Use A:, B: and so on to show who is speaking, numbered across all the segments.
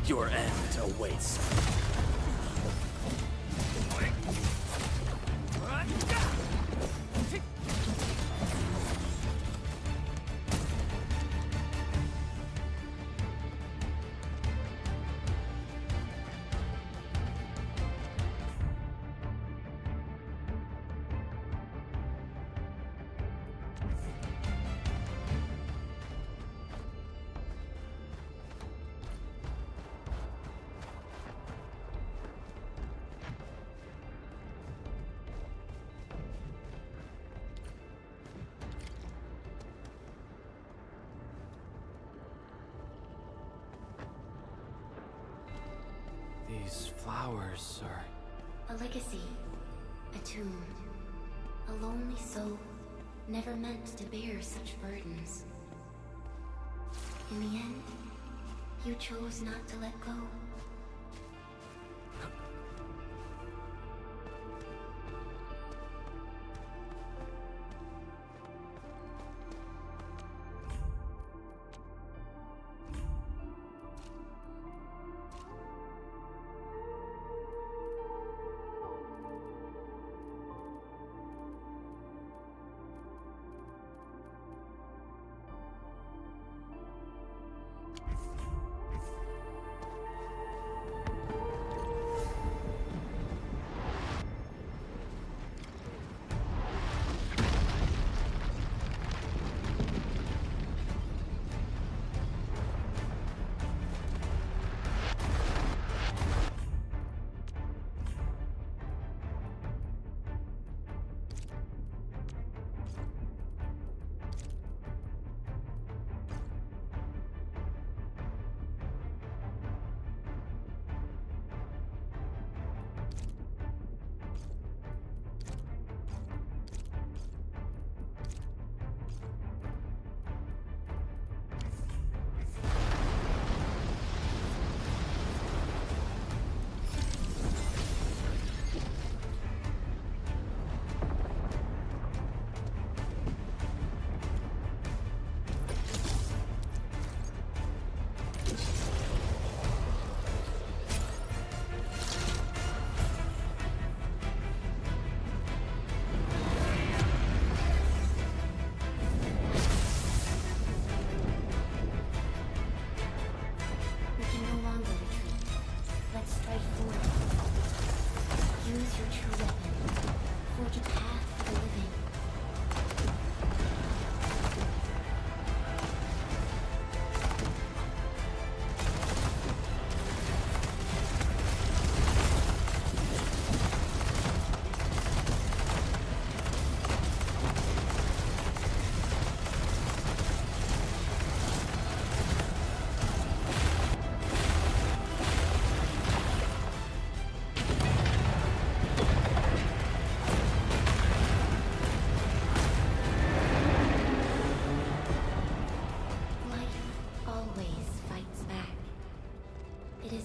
A: Your end awaits.
B: These flowers are...
C: A legacy. A tomb. A lonely soul, never meant to bear such burdens. In the end, you chose not to let go.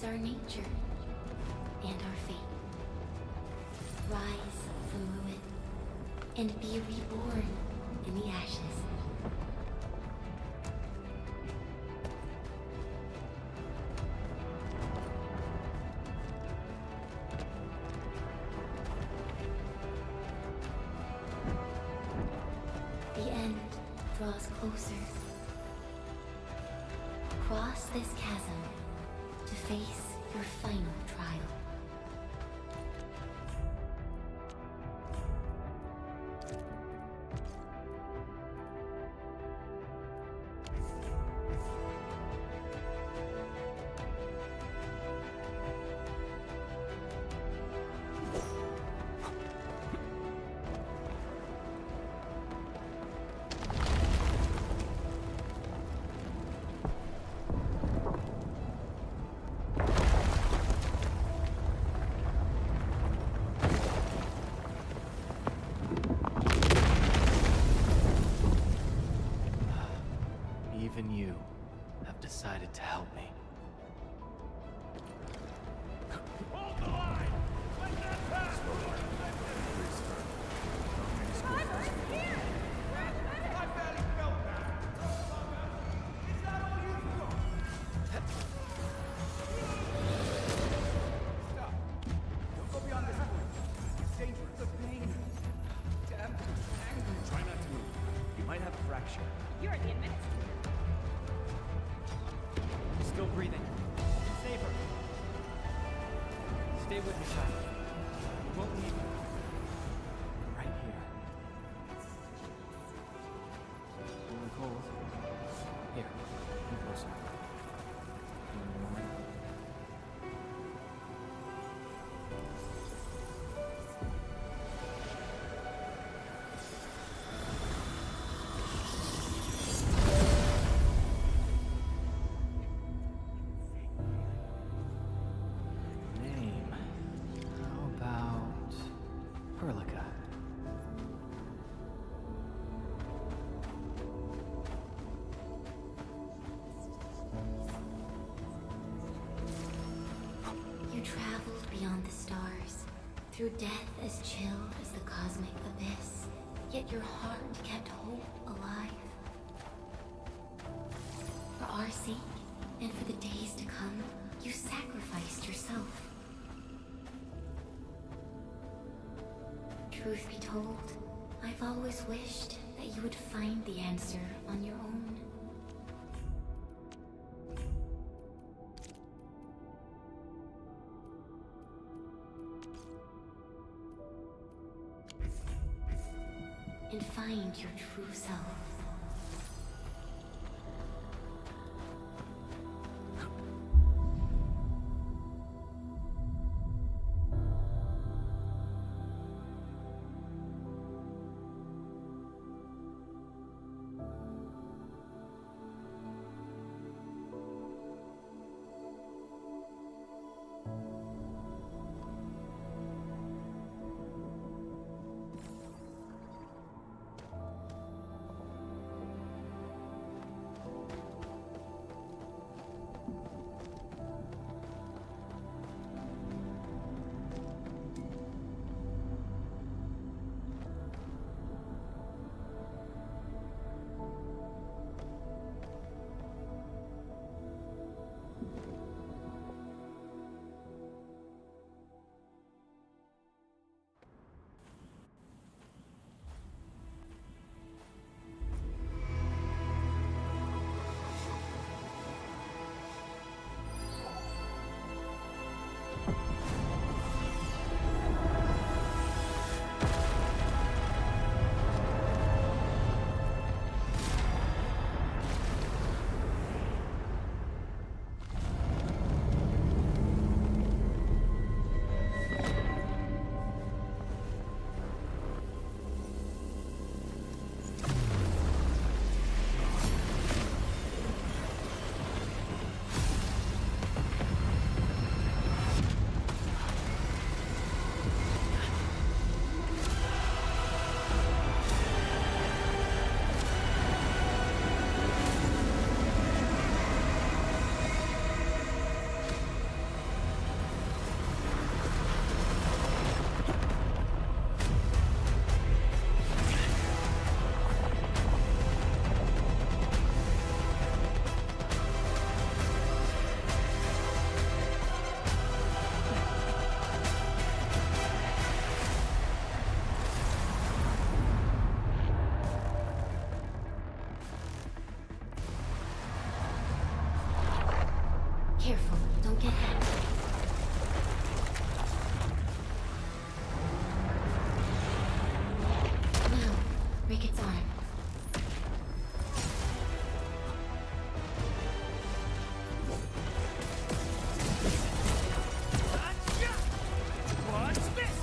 C: Our nature and our fate. Rise from ruin and be reborn in the ashes. The end draws closer. Cross this chasm to face your final trial.
B: Stay with me, child. We won't leave you. Right here. Feeling cold? Here, come closer. Feeling warm? Name. How about Perlica?
C: You traveled beyond the stars, through death as chill as the cosmic abyss, yet your heart kept hope alive. For our sake, and for the days to come, you sacrificed yourself. Truth be told, I've always wished that you would find the answer on your own. And find your true self. Careful, don't get hit. Now, break its arm.
B: What's this?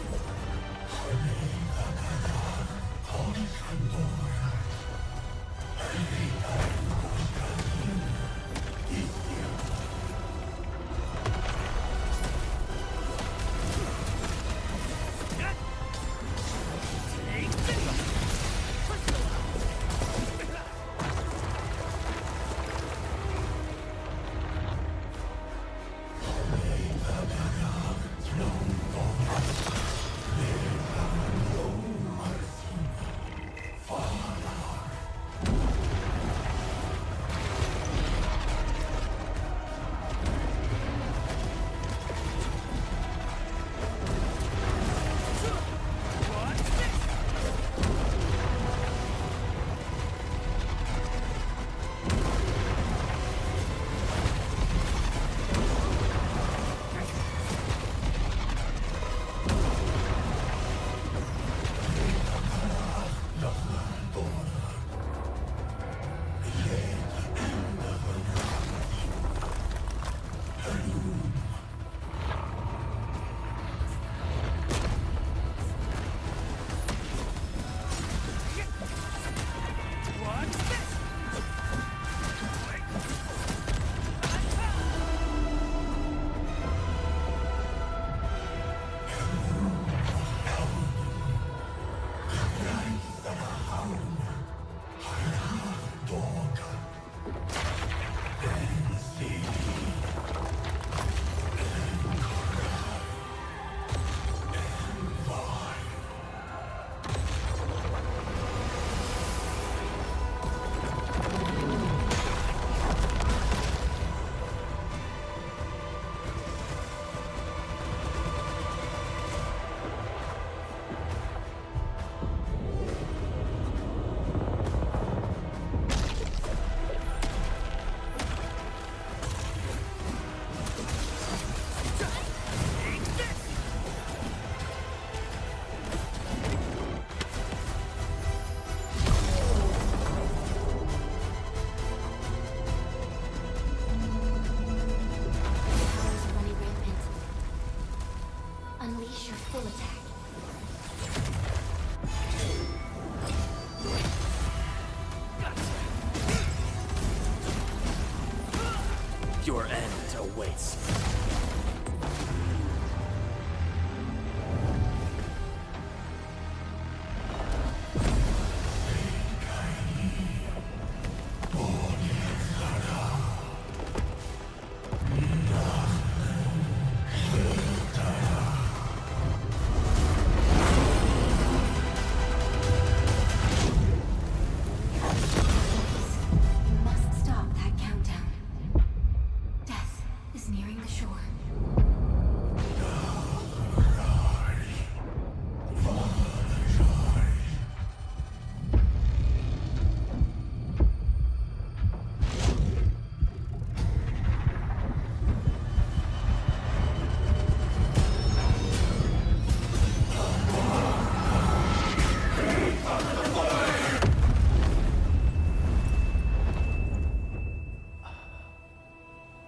B: Arknights.
C: You must stop that countdown. Death is nearing the shore.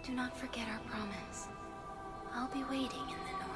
C: Do not forget our promise. I'll be waiting in the north.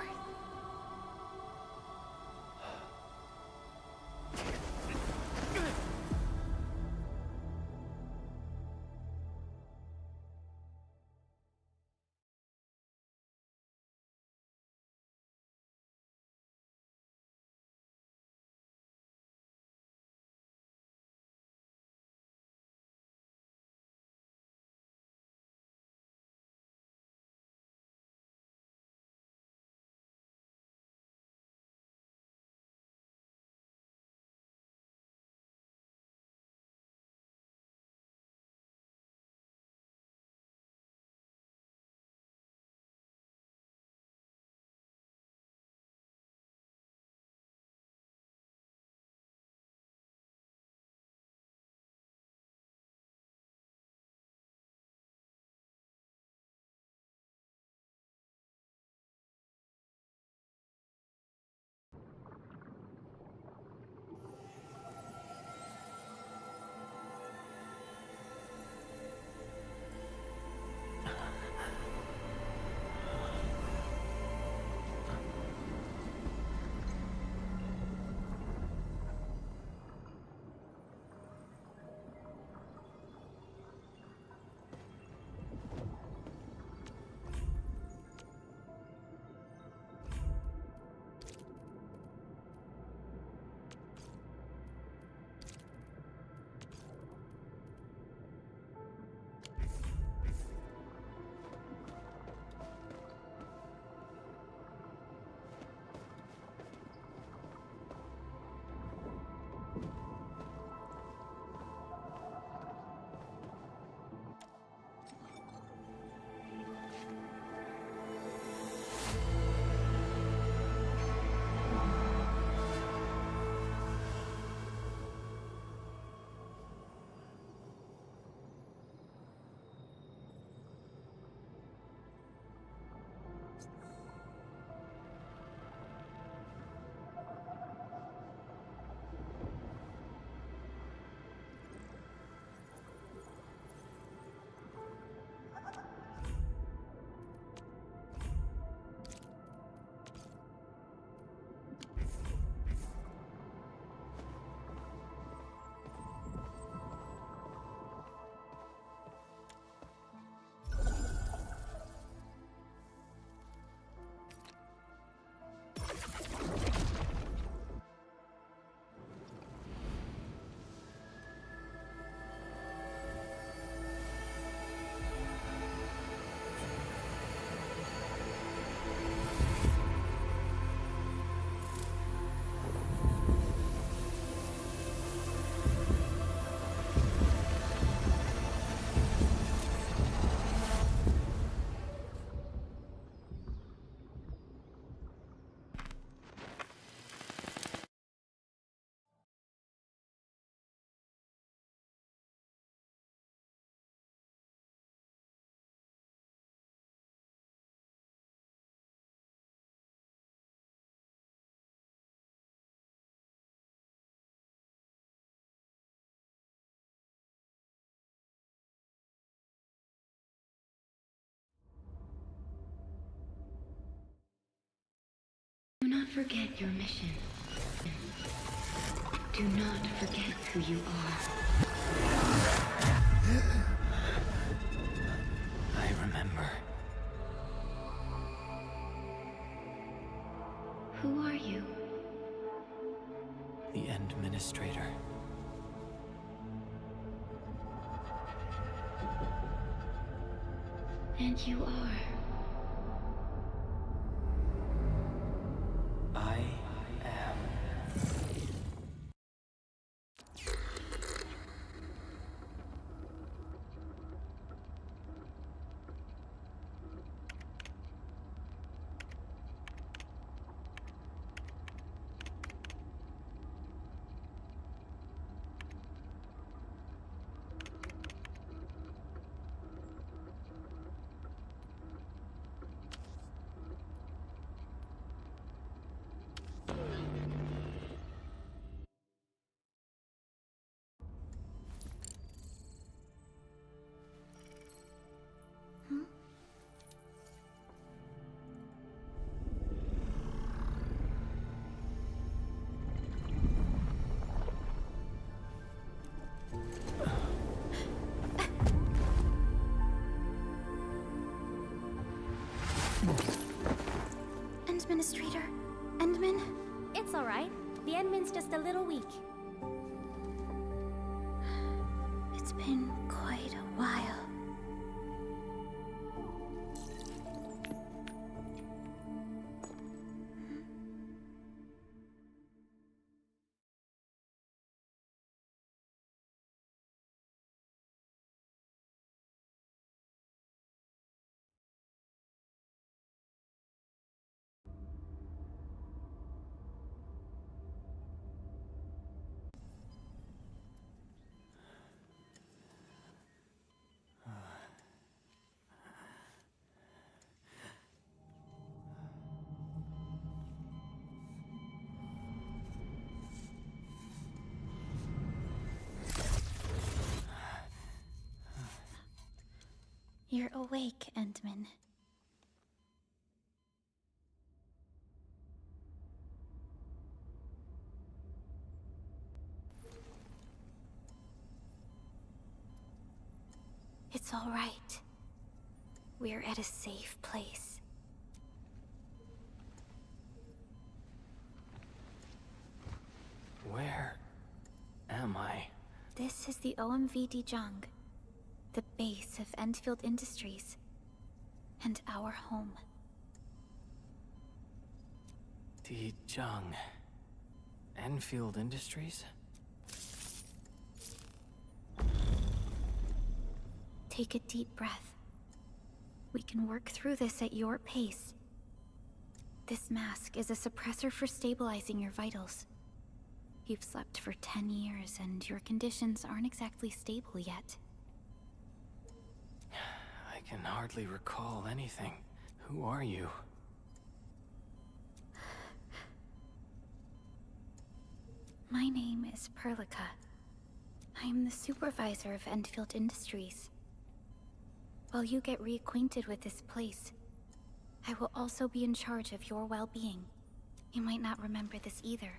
C: Do not forget your mission. Do not forget who you are.
B: I remember.
C: Who are you?
B: The Administrator.
C: And you are.
B: I am.
C: Administrator, Endman?
A: It's all right. The Endman's just a little weak.
C: It's been quite a while. You're awake, Endman. It's all right. We're at a safe place.
B: Where am I?
C: This is the OMV Dijong, the base of Endfield Industries, and our home.
B: Dijong. Endfield Industries?
C: Take a deep breath. We can work through this at your pace. This mask is a suppressor for stabilizing your vitals. You've slept for 10 years, and your conditions aren't exactly stable yet.
B: I can hardly recall anything. Who are you?
C: My name is Perlica. I am the supervisor of Endfield Industries. While you get reacquainted with this place, I will also be in charge of your well-being. You might not remember this either,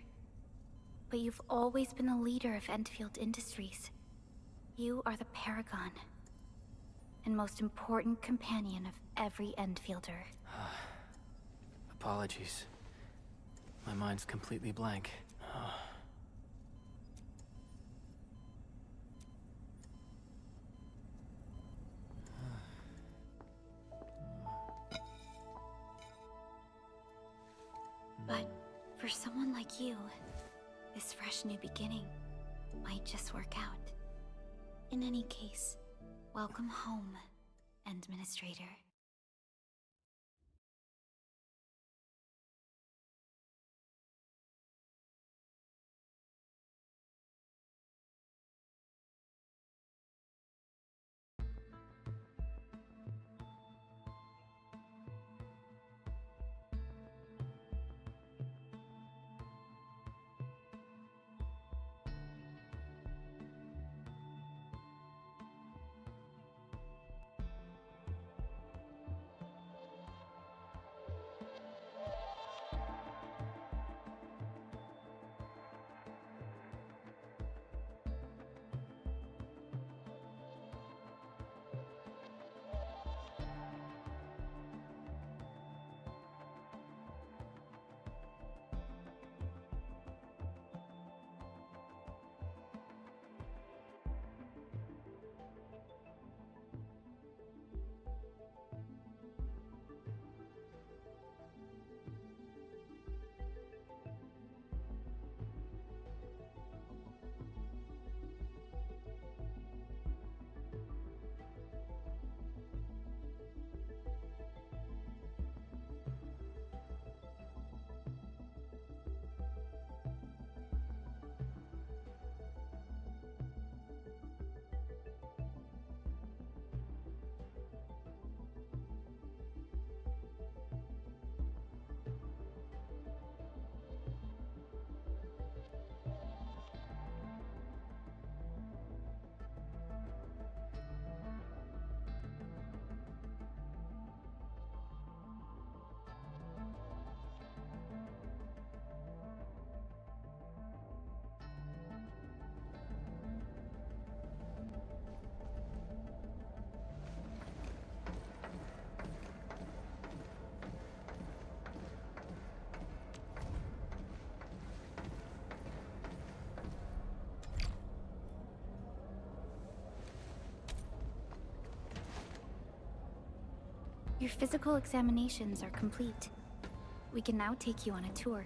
C: but you've always been the leader of Endfield Industries. You are the paragon, and most important companion of every Endfielder.
B: Apologies. My mind's completely blank.
C: But for someone like you, this fresh new beginning might just work out. In any case, welcome home, Administrator.
D: Your physical examinations are complete. We can now take you on a tour.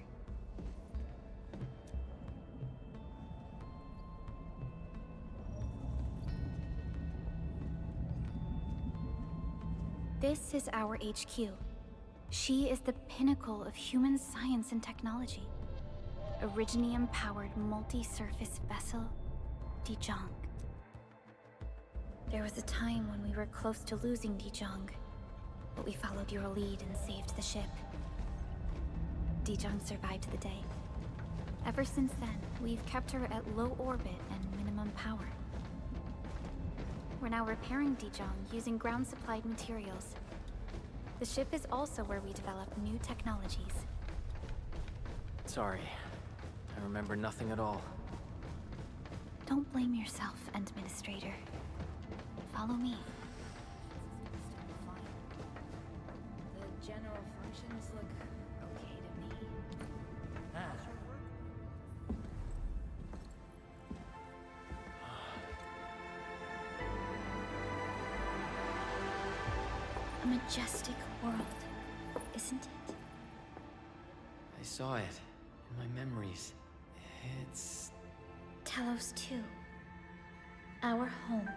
D: This is our HQ. She is the pinnacle of human science and technology. Originium-powered multi-surface vessel, Dijong. There was a time when we were close to losing Dijong, but we followed your lead and saved the ship. Dijong survived the day. Ever since then, we've kept her at low orbit and minimum power. We're now repairing Dijong using ground-supplied materials. The ship is also where we develop new technologies.
B: Sorry. I remember nothing at all.
D: Don't blame yourself, Administrator. Follow me.
E: The general functions look okay to me.
D: A majestic world, isn't it?
B: I saw it in my memories. It's...
D: Talos 2. Our home.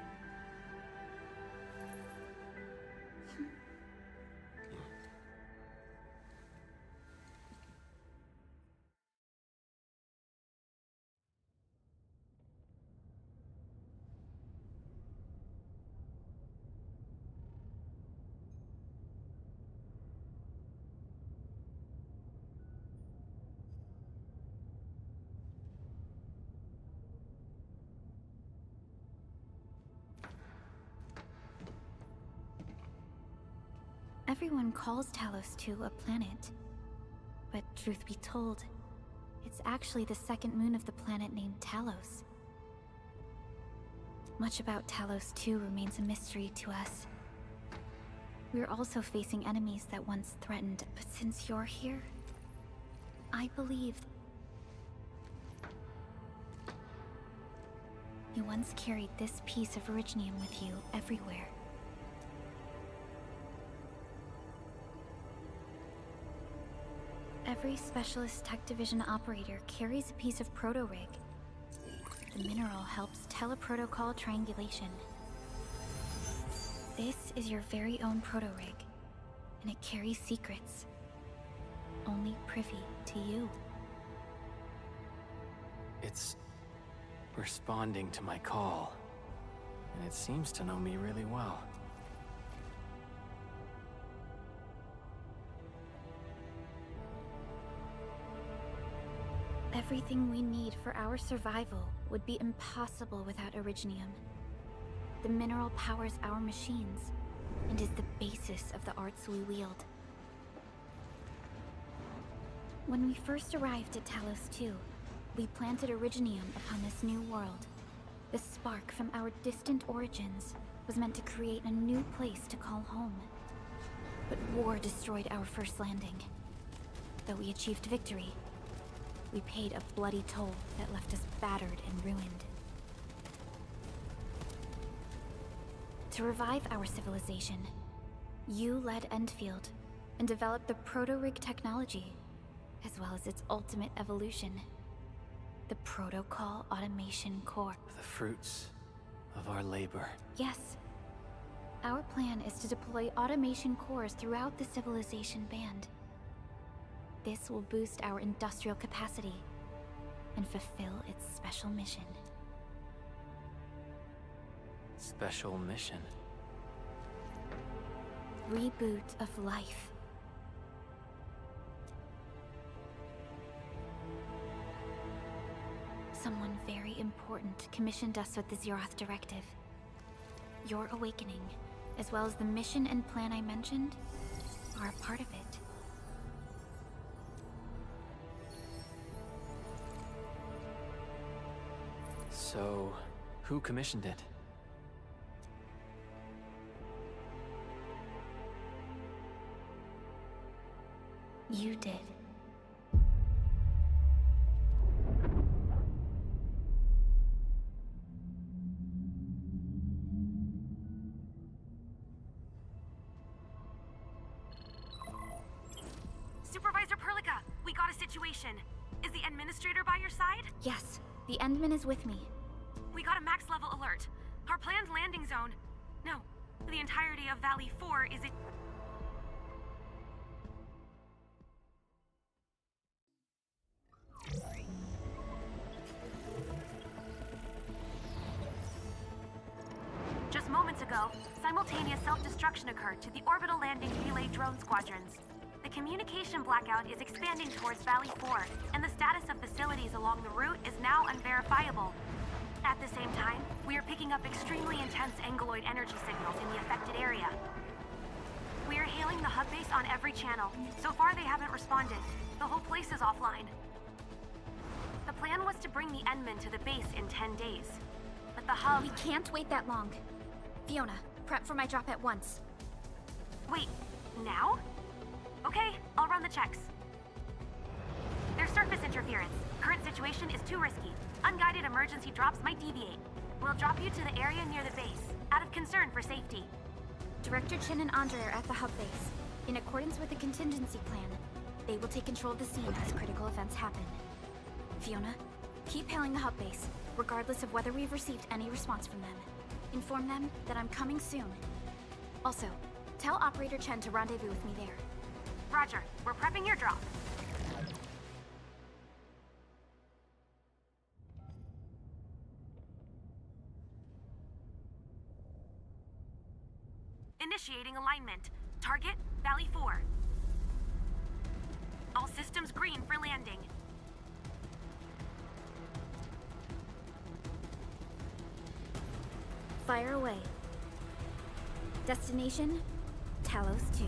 D: Everyone calls Talos 2 a planet. But truth be told, it's actually the second moon of the planet named Talos. Much about Talos 2 remains a mystery to us. We're also facing enemies that once threatened, but since you're here, I believe you once carried this piece of Originium with you everywhere. Every Specialist Tech Division operator carries a piece of proto-rig. The mineral helps teleprotocol triangulation. This is your very own proto-rig, and it carries secrets. Only privy to you.
B: It's... responding to my call. And it seems to know me really well.
D: Everything we need for our survival would be impossible without Originium. The mineral powers our machines, and is the basis of the arts we wield. When we first arrived at Talos 2, we planted Originium upon this new world. The spark from our distant origins was meant to create a new place to call home. But war destroyed our first landing. Though we achieved victory, we paid a bloody toll that left us battered and ruined. To revive our civilization, you led Endfield and developed the proto-rig technology, as well as its ultimate evolution, the Protocol Automation Core.
B: The fruits of our labor.
D: Yes. Our plan is to deploy automation cores throughout the civilization band. This will boost our industrial capacity and fulfill its special mission.
B: Special mission?
D: Reboot of life. Someone very important commissioned us with the Zeroth Directive. Your awakening, as well as the mission and plan I mentioned, are a part of it.
B: So, who commissioned it?
D: You did.
F: We got a situation. Is the administrator by your side?
D: Yes, the Endman is with me.
F: We got a max level alert. Our planned landing zone. No, the entirety of Valley 4 is it. Just moments ago, simultaneous self-destruction occurred to the orbital landing relay drone squadrons. The communication blackout is expanding towards Valley 4, and the status of facilities along the route is now unverifiable. At the same time, we are picking up extremely intense angeloid energy signals in the affected area. We are hailing the hub base on every channel. So far, they haven't responded. The whole place is offline. The plan was to bring the Endman to the base in 10 days. But the hub...
D: We can't wait that long. Fiona, prep for my drop at once.
F: Wait, now? Okay, I'll run the checks. There's surface interference. Current situation is too risky. Unguided emergency drops might deviate. We'll drop you to the area near the base, out of concern for safety.
D: Director Chen and Andre are at the hub base. In accordance with the contingency plan, they will take control of the scene as critical events happen. Fiona, keep hailing the hub base, regardless of whether we've received any response from them. Inform them that I'm coming soon. Also, tell Operator Chen to rendezvous with me there.
F: Roger, we're prepping your drop. Initiating alignment. Target, Valley 4. All systems green for landing.
D: Fire away. Destination, Talos 2.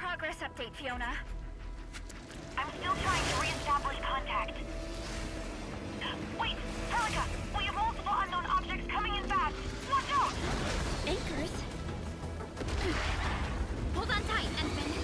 D: progress update, Fiona.
F: I'm still trying to re-establish contact. Wait, Helica! We have multiple unknown objects coming in fast! Watch out!
D: Anchors? Hold on tight, Endman.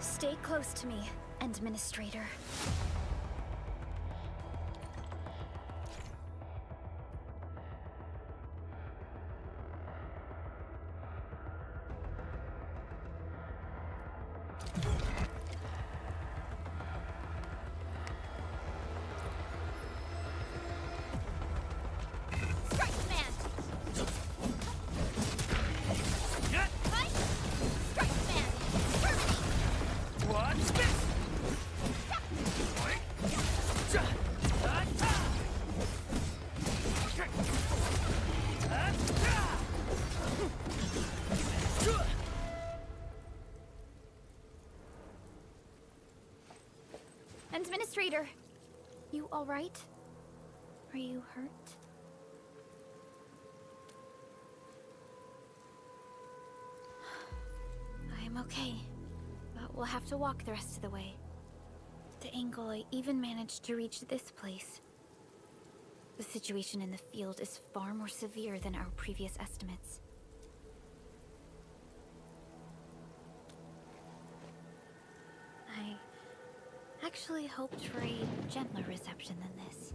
D: Stay close to me, Administrator. Administrator, you all right? Are you hurt? I'm okay, but we'll have to walk the rest of the way. The Angoloi even managed to reach this place. The situation in the field is far more severe than our previous estimates. I actually hoped for a gentler reception than this.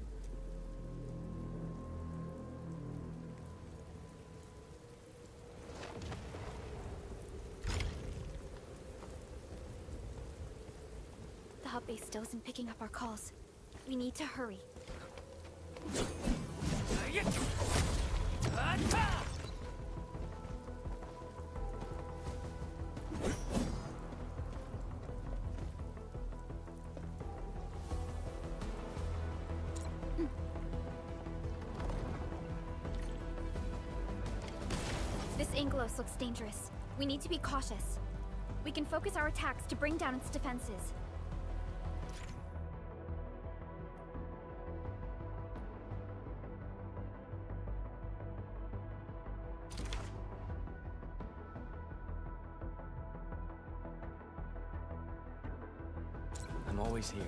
D: The hub base still isn't picking up our calls. We need to hurry. This Angelos looks dangerous. We need to be cautious. We can focus our attacks to bring down its defenses.
B: I'm always here.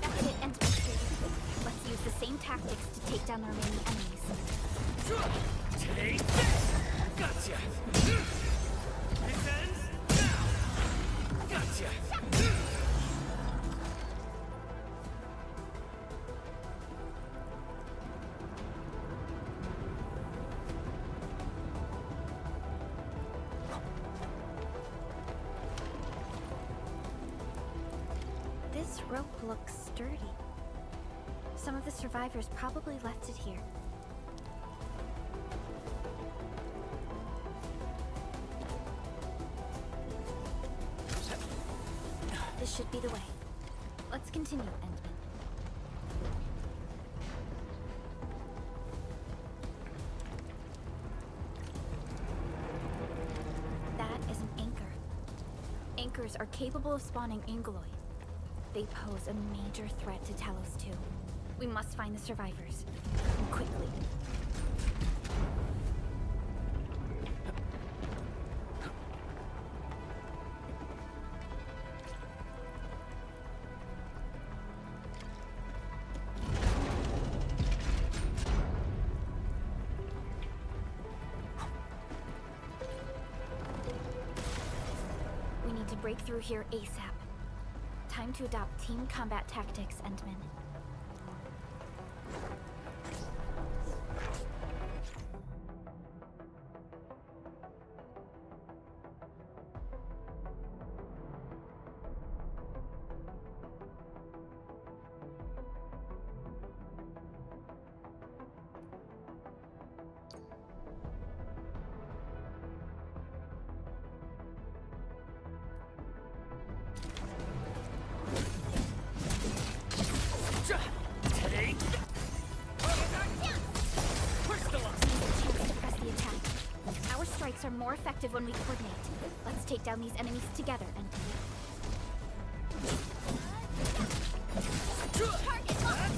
D: That's it, Endfield. Let's use the same tactics to take down the remaining enemies.
B: Take this! Gotcha! This ends now! Gotcha!
D: This rope looks sturdy. Some of the survivors probably left it here. This should be the way. Let's continue, Endman. That is an anchor. Anchors are capable of spawning Angoloi. They pose a major threat to Talos too. We must find the survivors. And quickly. break through here ASAP. Time to adopt team combat tactics, Endman. Are more effective when we coordinate. Let's take down these enemies together and...
A: Target locked!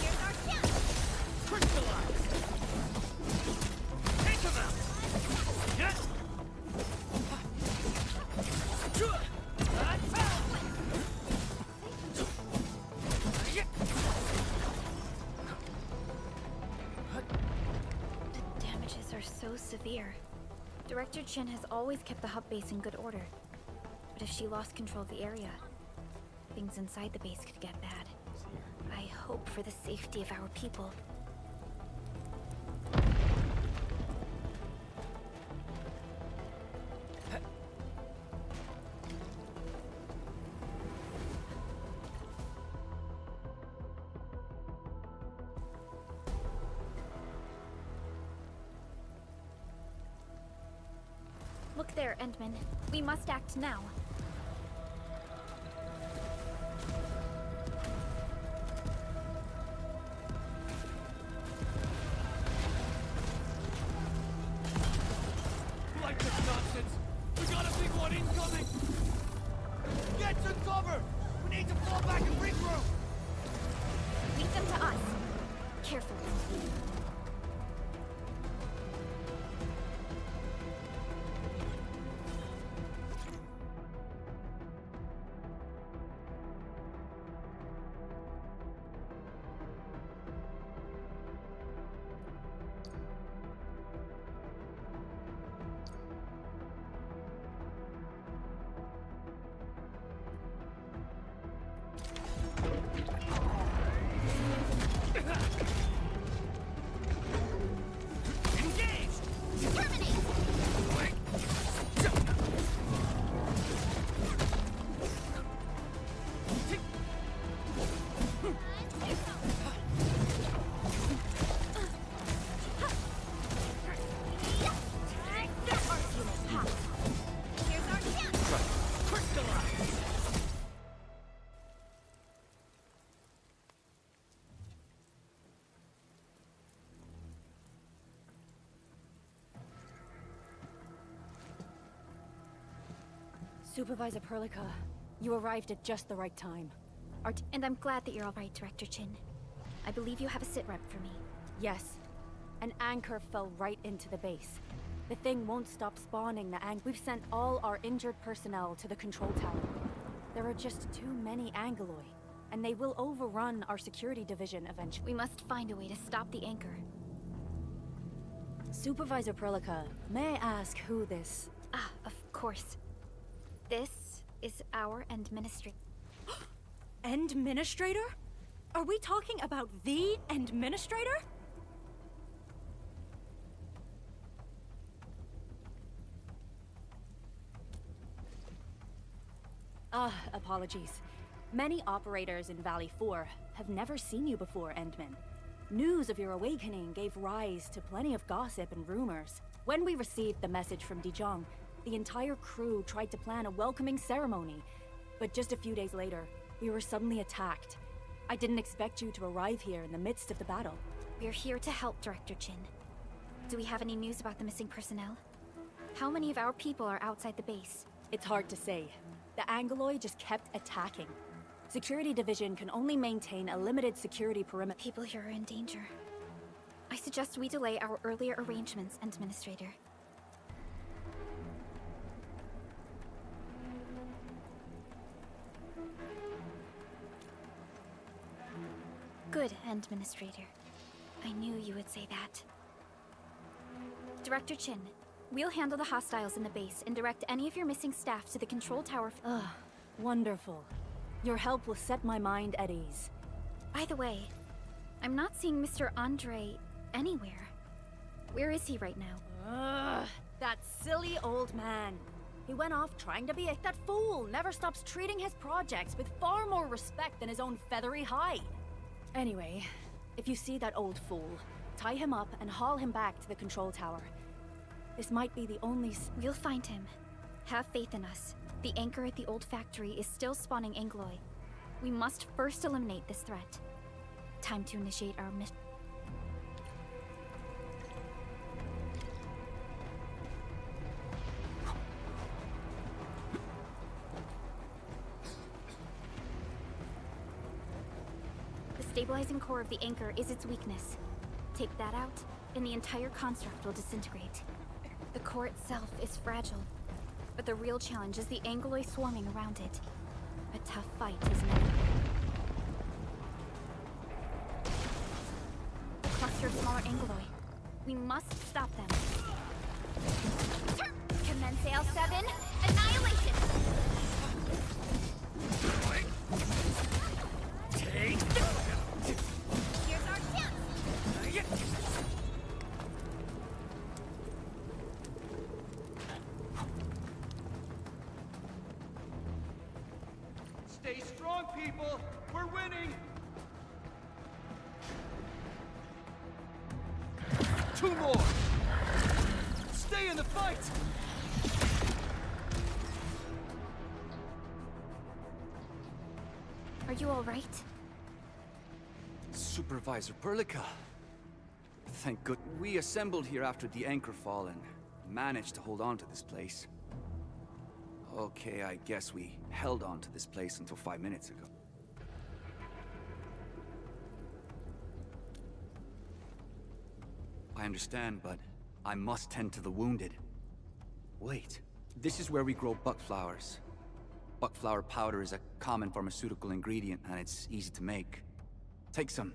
A: Here's our chance!
G: Crystallize! Take him out! Yes!
D: The damages are so severe. Director Chin has always kept the hub base in good order. But if she lost control of the area, things inside the base could get bad. I hope for the safety of our people. Look there, Endman. We must act now.
G: Like this nonsense! We got a big one incoming! Get to cover! We need to fall back and regroup!
D: Lead them to us. Carefully.
H: Supervisor Perlica, you arrived at just the right time.
D: And I'm glad that you're all right, Director Chin. I believe you have a sit rep for me.
H: Yes. An anchor fell right into the base. The thing won't stop spawning the We've sent all our injured personnel to the control tower. There are just too many Angoloi, and they will overrun our security division eventually.
D: We must find a way to stop the anchor.
H: Supervisor Perlica, may I ask who this...
D: Ah, of course. This is our Administrator.
H: Administrator? Are we talking about the Administrator? Apologies. Many operators in Valley 4 have never seen you before, Endman. News of your awakening gave rise to plenty of gossip and rumors. When we received the message from Dijong, the entire crew tried to plan a welcoming ceremony. But just a few days later, we were suddenly attacked. I didn't expect you to arrive here in the midst of the battle.
D: We're here to help, Director Chin. Do we have any news about the missing personnel? How many of our people are outside the base?
H: It's hard to say. The Angoloi just kept attacking. Security Division can only maintain a limited security perimeter.
D: People here are in danger. I suggest we delay our earlier arrangements, Administrator. Good, Administrator. I knew you would say that. Director Chin, We'll handle the hostiles in the base and direct any of your missing staff to the control tower.
H: Ugh, wonderful. Your help will set my mind at ease.
D: By the way, I'm not seeing Mr. Andre anywhere. Where is he right now?
H: Ugh, that silly old man. He went off trying to be a... That fool never stops treating his projects with far more respect than his own feathery hide. Anyway, if you see that old fool, tie him up and haul him back to the control tower. This might be the only...
D: We'll find him. Have faith in us. The anchor at the old factory is still spawning Angloy. We must first eliminate this threat. Time to initiate our mission. The stabilizing core of the anchor is its weakness. Take that out, and the entire construct will disintegrate. The core itself is fragile, but the real challenge is the Angloy swarming around it. A tough fight is never. A cluster of smaller Angloy. We must stop them.
A: Commence AL7. Annihilation! Here's our chance!
G: Stay strong, people! We're winning! 2 more! Stay in the fight!
D: Are you all right?
I: Supervisor Perlica. Thank good we assembled here after the anchor fall and managed to hold on to this place. Okay, I guess we held on to this place until 5 minutes ago. I understand, but I must tend to the wounded. Wait, this is where we grow buckflowers. Buckflower powder is a common pharmaceutical ingredient, and it's easy to make. Take some.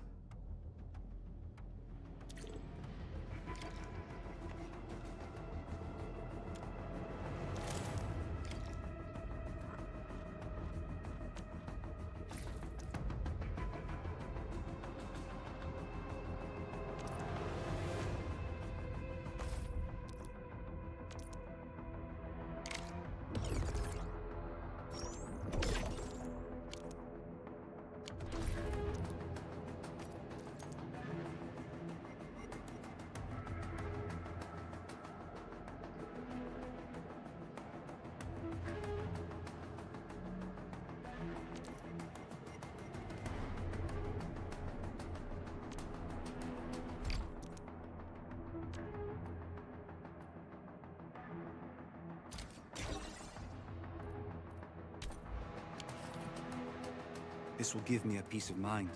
I: This will give me a peace of mind.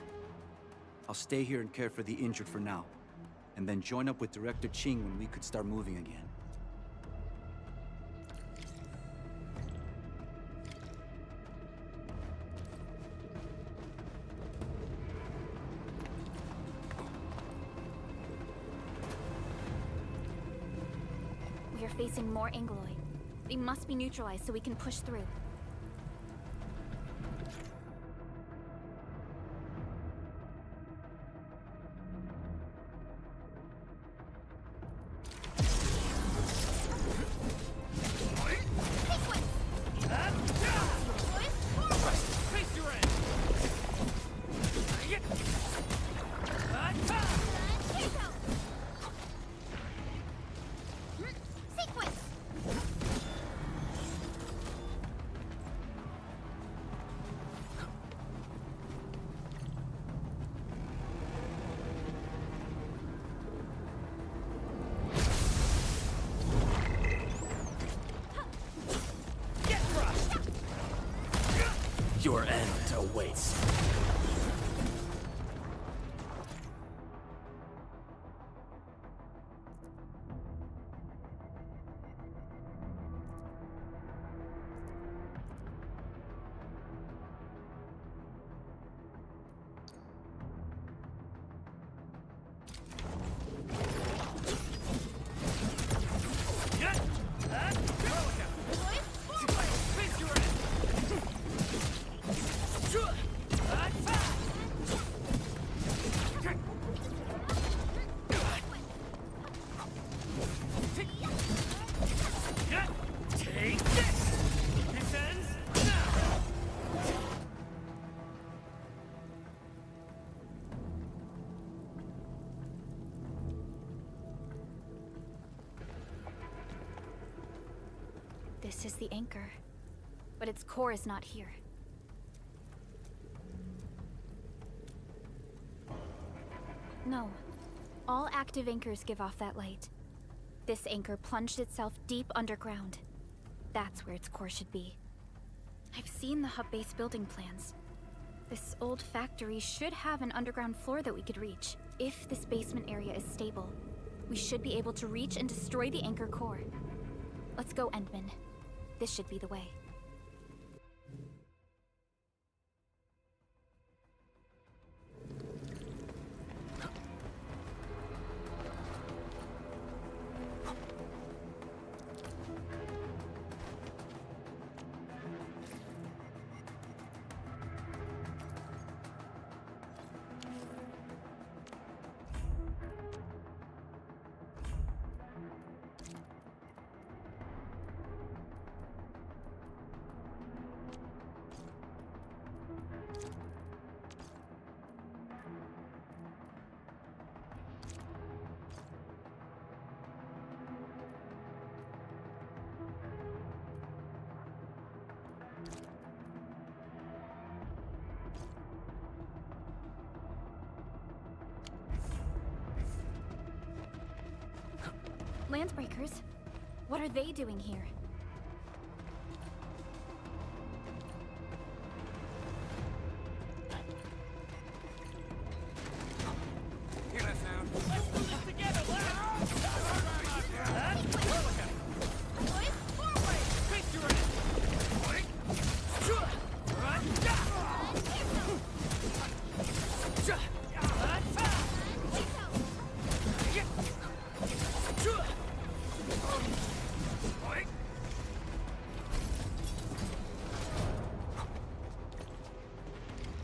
I: I'll stay here and care for the injured for now, and then join up with Director Ching when we could start moving again.
D: We are facing more Angloy. They must be neutralized so we can push through.
B: Your end awaits.
G: Yeah!
D: is the anchor, but its core is not here. No. All active anchors give off that light. This anchor plunged itself deep underground. That's where its core should be. I've seen the hub base building plans. This old factory should have an underground floor that we could reach. If this basement area is stable, we should be able to reach and destroy the anchor core. Let's go, Endman. This should be the way. Landbreakers? What are they doing here?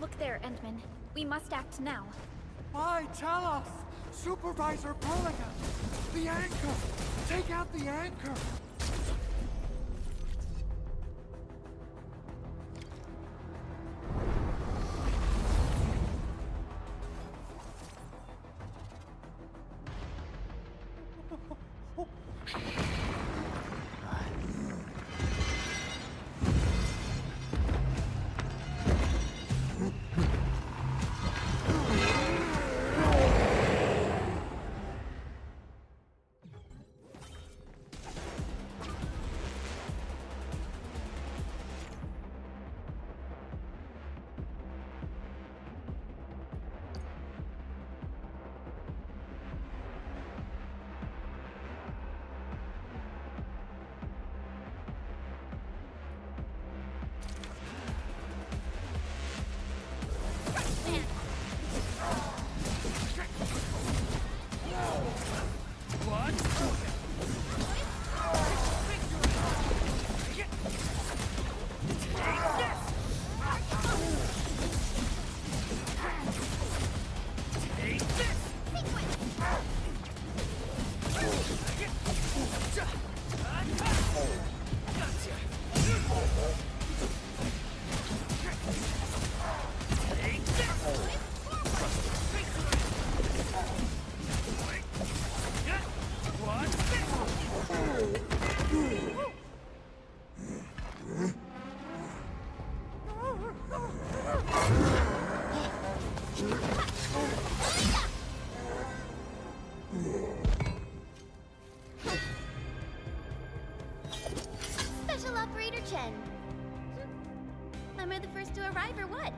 D: Look there, Endman. We must act now.
G: Why, tell us! Supervisor Burlingame! The anchor! Take out the anchor!
A: Special Operator Chen. Am I the first to arrive or what?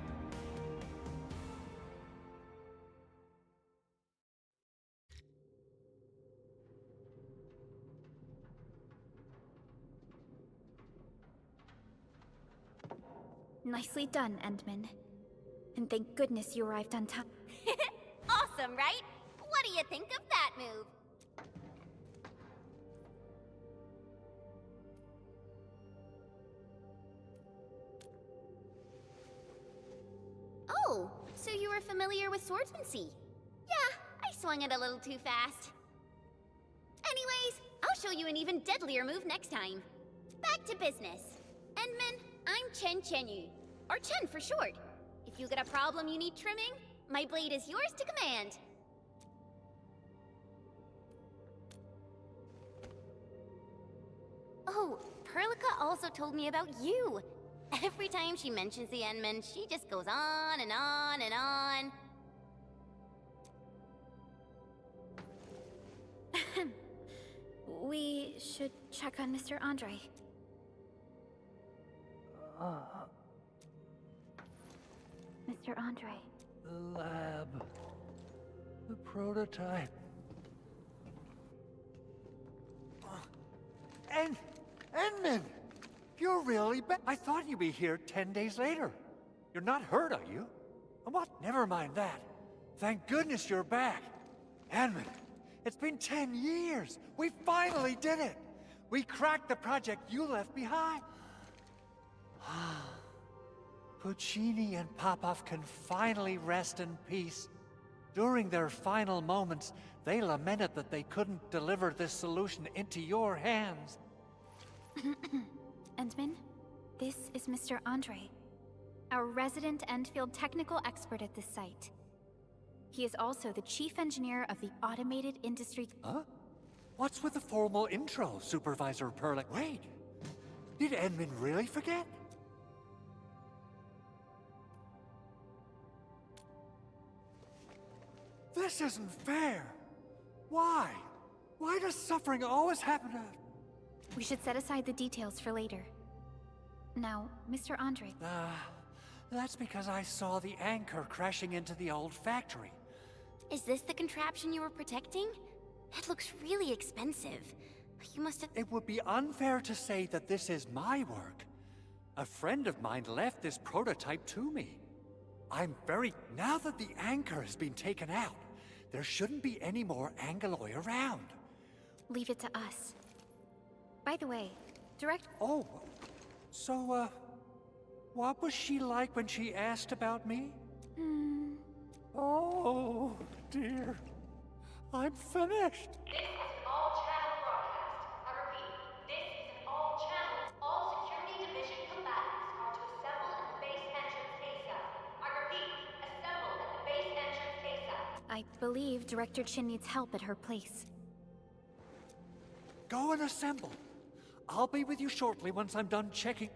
D: Nicely done, Endman. And thank goodness you arrived on time.
A: Awesome, right? What do you think of that move? Oh, so you were familiar with swordsmancy? Yeah, I swung it a little too fast. Anyways, I'll show you an even deadlier move next time. Back to business. Endman, I'm Chen Chenyu, or Chen for short. If you got a problem you need trimming, my blade is yours to command. Oh, Perlica also told me about you. Every time she mentions the Endmen, she just goes on and on and on.
D: We should check on Mr. Andre. Mr. Andre.
J: The lab. The prototype. Endman! You're really back. I thought you'd be here 10 days later. You're not hurt, are you? What? Never mind that. Thank goodness you're back. Endman, it's been 10 years. We finally did it. We cracked the project you left behind. Puccini and Popov can finally rest in peace. During their final moments, they lamented that they couldn't deliver this solution into your hands.
D: Endman, this is Mr. Andre, our resident Endfield technical expert at this site. He is also the chief engineer of the automated industry...
J: Huh? What's with the formal intro, Supervisor Perlick? Wait, did Endman really forget? This isn't fair. Why? Why does suffering always happen to...
D: We should set aside the details for later. Now, Mr. Andre...
J: That's because I saw the anchor crashing into the old factory.
A: Is this the contraption you were protecting? It looks really expensive. You must have...
J: It would be unfair to say that this is my work. A friend of mine left this prototype to me. Now that the anchor has been taken out, there shouldn't be any more Angeloy around.
D: Leave it to us. By the way,
J: Oh, so, what was she like when she asked about me? Oh, dear. I'm finished.
F: This is an all-channel broadcast. I repeat, this is an all-channel. All security division combatants are to assemble at the base entrance ASAP. I repeat, assemble at the base entrance ASAP.
D: I believe Director Chin needs help at her place.
J: Go and assemble. I'll be with you shortly once I'm done checking.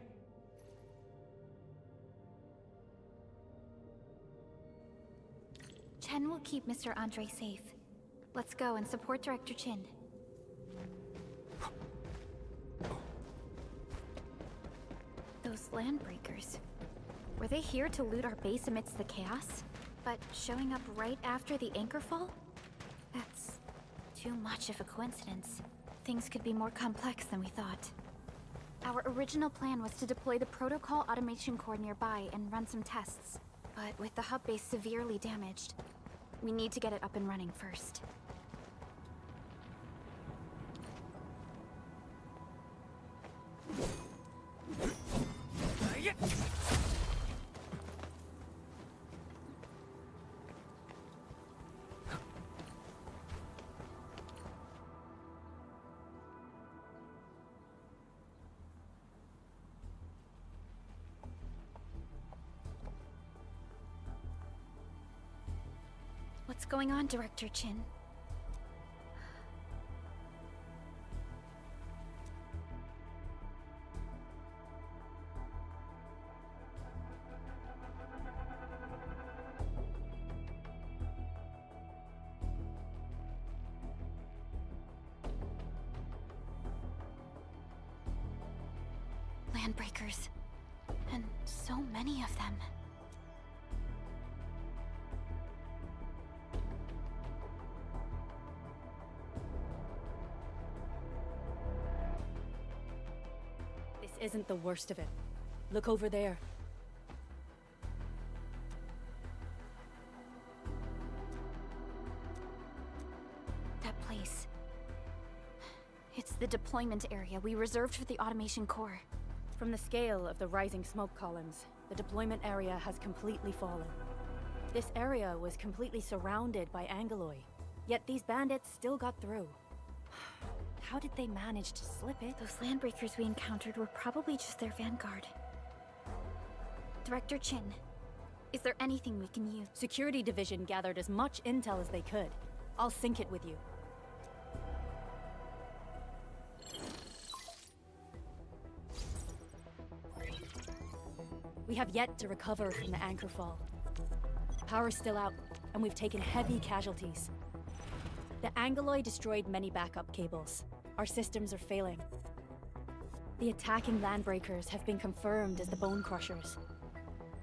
D: Chen will keep Mr. Andre safe. Let's go and support Director Chin. Those landbreakers. Were they here to loot our base amidst the chaos? But showing up right after the anchor fall? That's too much of a coincidence. Things could be more complex than we thought. Our original plan was to deploy the protocol automation core nearby and run some tests. But with the hub base severely damaged, we need to get it up and running first. What's going on, Director Chin? Landbreakers. And so many of them.
H: Isn't the worst of it. Look over there.
D: That place. It's the deployment area we reserved for the automation core.
H: From the scale of the rising smoke columns, the deployment area has completely fallen. This area was completely surrounded by Angeloy, yet these bandits still got through. How did they manage to slip it?
D: Those landbreakers we encountered were probably just their vanguard. Director Chin, is there anything we can use?
H: Security Division gathered as much intel as they could. I'll sync it with you. We have yet to recover from the anchor fall. Power's still out, and we've taken heavy casualties. The Angeloid destroyed many backup cables. Our systems are failing. The attacking landbreakers have been confirmed as the Bone Crushers.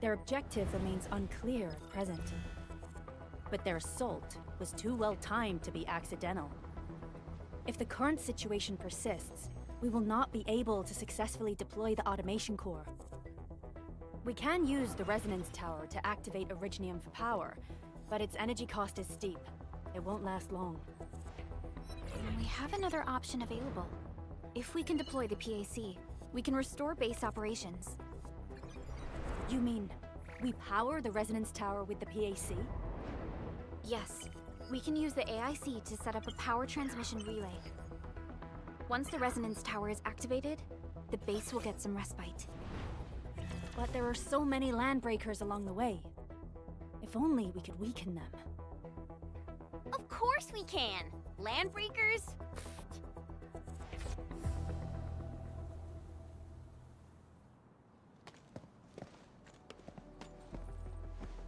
H: Their objective remains unclear at present. But their assault was too well timed to be accidental. If the current situation persists, we will not be able to successfully deploy the automation core. We can use the resonance tower to activate Originium for power, but its energy cost is steep. It won't last long.
D: We have another option available. If we can deploy the PAC, we can restore base operations.
H: You mean, we power the resonance tower with the PAC?
D: Yes. We can use the AIC to set up a power transmission relay. Once the resonance tower is activated, the base will get some respite.
H: But there are so many landbreakers along the way. If only we could weaken them.
A: Of course we can! Landbreakers?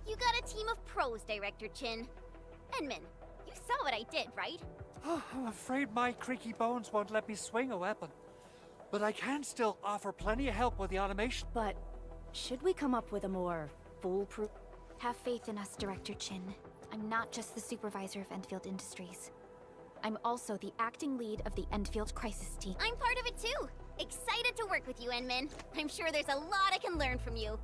A: You got a team of pros, Director Chin. Endman, you saw what I did, right?
J: Oh, I'm afraid my creaky bones won't let me swing a weapon. But I can still offer plenty of help with the automation.
H: But should we come up with a more foolproof...
D: Have faith in us, Director Chin. I'm not just the supervisor of Endfield Industries. I'm also the acting lead of the Endfield Crisis Team.
A: I'm part of it too! Excited to work with you, Endman. I'm sure there's a lot I can learn from you.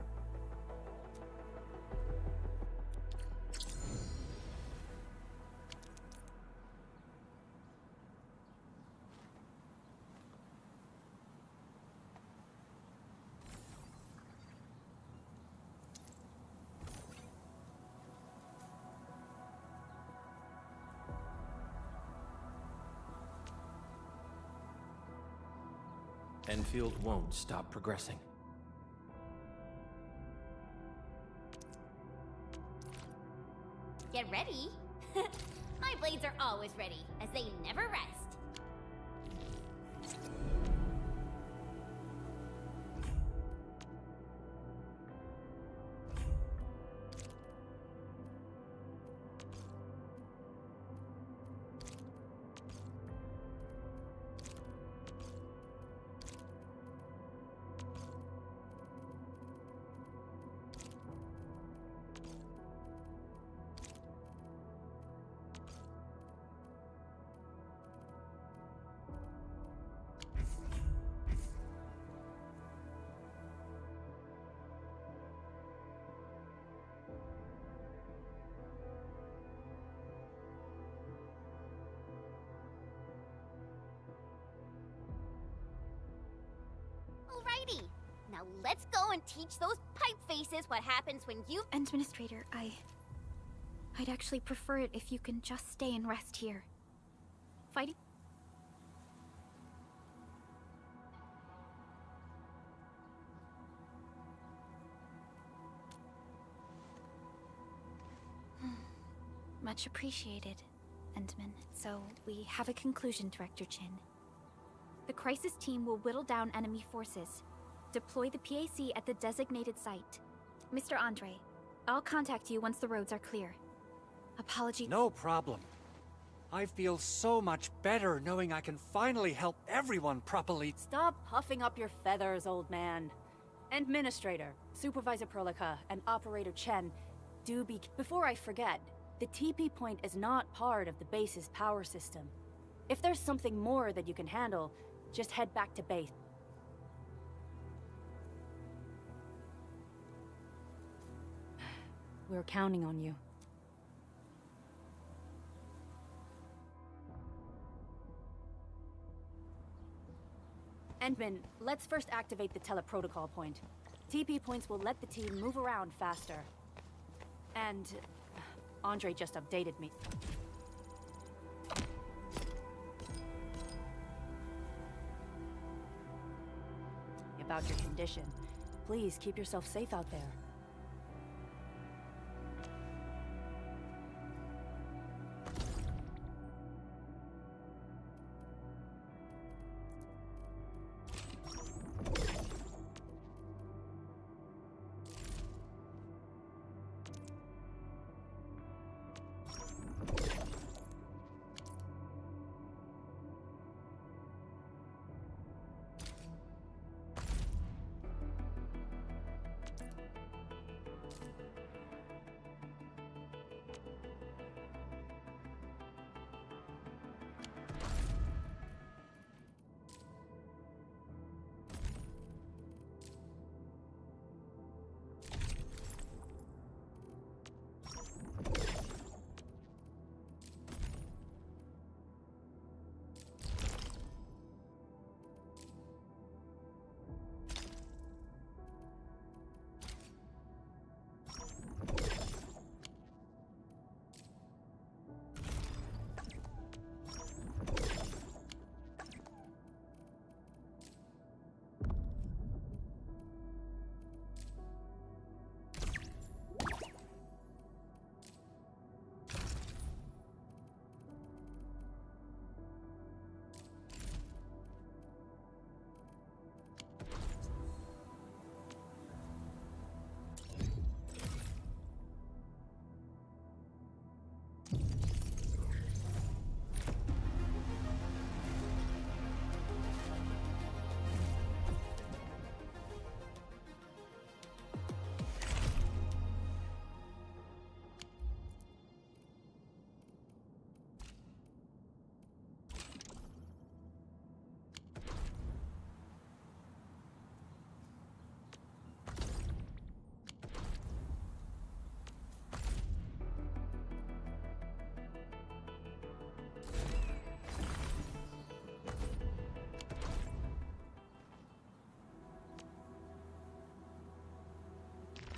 K: Enfield won't stop progressing.
A: Get ready. My blades are always ready, as they never rest. Alrighty, now let's go and teach those pipe faces what happens when you...
D: Administrator, I'd actually prefer it if you can just stay and rest here. Fighting... Much appreciated, Endman. So, we have a conclusion, Director Chin. The Crisis Team will whittle down enemy forces. Deploy the PAC at the designated site. Mr. Andre, I'll contact you once the roads are clear. Apology.
J: No problem. I feel so much better knowing I can finally help everyone properly.
H: Stop puffing up your feathers, old man. Administrator, Supervisor Perlica, and Operator Chen, do be... Before I forget, the TP point is not part of the base's power system. If there's something more that you can handle, just head back to base. We're counting on you. Endman, let's first activate the teleprotocol point. TP points will let the team move around faster. And... Andre just updated me. About your condition. Please keep yourself safe out there.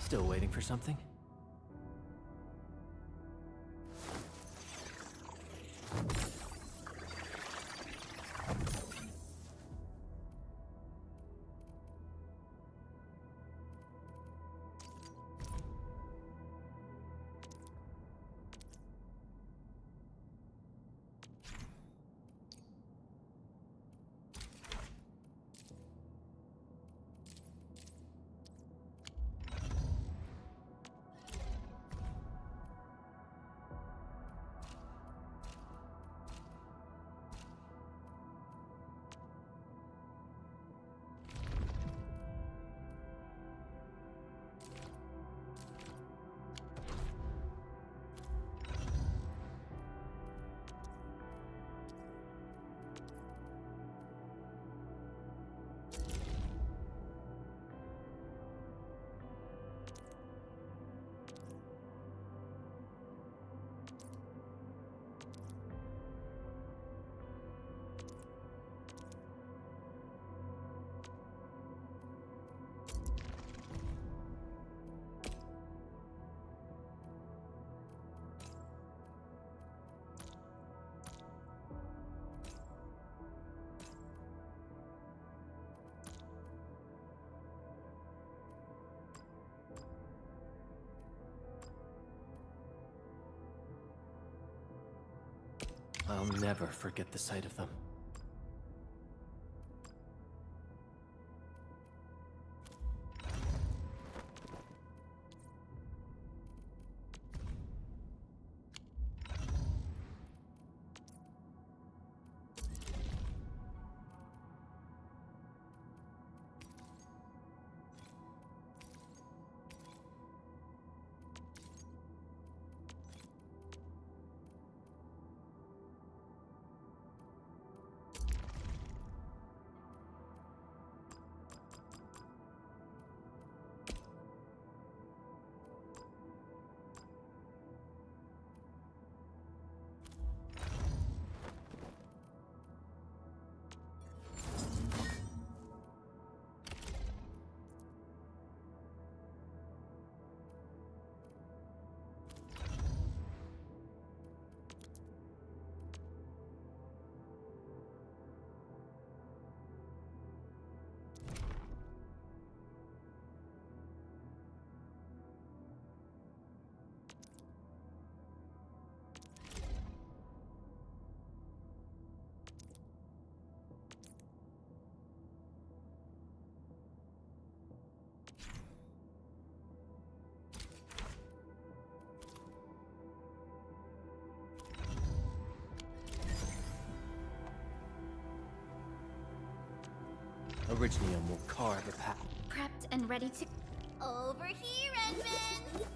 B: Still waiting for something? I'll never forget the sight of them. Originium will carve a path.
D: Prepped and ready to...
A: Over here, Edmund!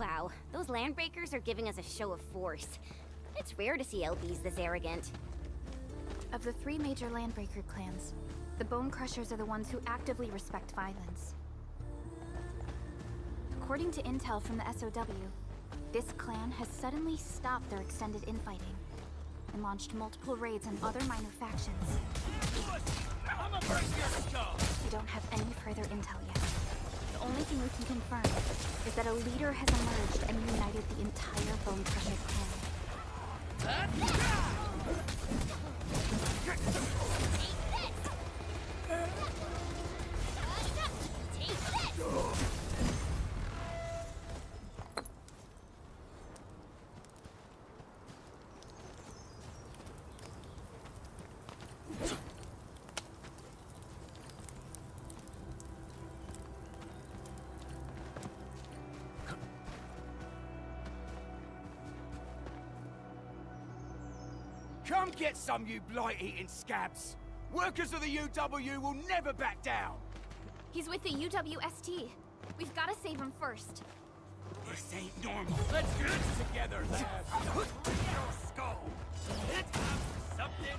A: Wow, those landbreakers are giving us a show of force. It's rare to see LBs this arrogant.
D: Of the 3 major Landbreaker clans, the Bone Crushers are the ones who actively respect violence. According to intel from the SOW, this clan has suddenly stopped their extended infighting and launched multiple raids on other minor factions.
G: I'm a break your skull!
D: We don't have any further intel yet. only thing we can confirm is that a leader has emerged and united the entire Bone Crusher clan.
G: Come get some, you blight-eating scabs! Workers of the UW will never back down!
D: He's with the UWST. We've got to save him first.
G: This ain't normal. Let's get it together, lads! Skull! Something!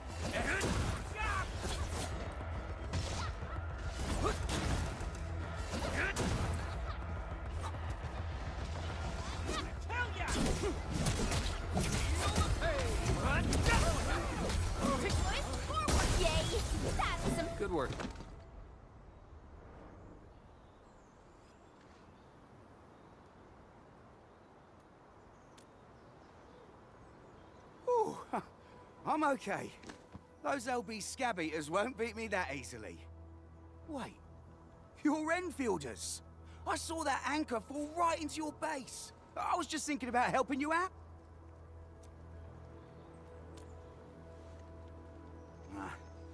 B: Good work.
I: Ooh, I'm okay. Those LB scab eaters won't beat me that easily. Wait, you're Enfielders. I saw that anchor fall right into your base. I was just thinking about helping you out.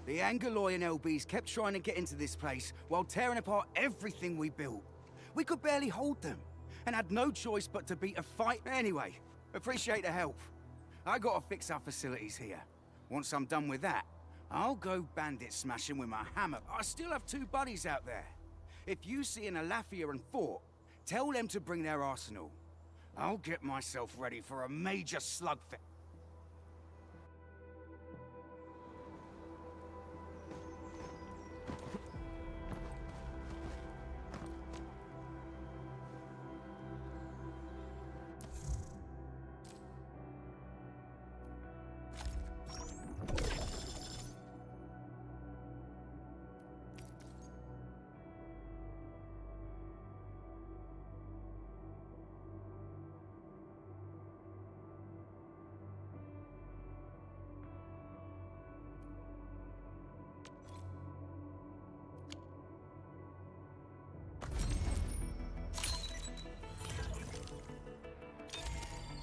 I: The Angaloyan LBs kept trying to get into this place while tearing apart everything we built. We could barely hold them, and had no choice but to beat a fight. Anyway, appreciate the help. I gotta fix our facilities here. Once I'm done with that, I'll go bandit smashing with my hammer. I still have 2 buddies out there. If you see an Alafia and Fort, tell them to bring their arsenal. I'll get myself ready for a major slugfest.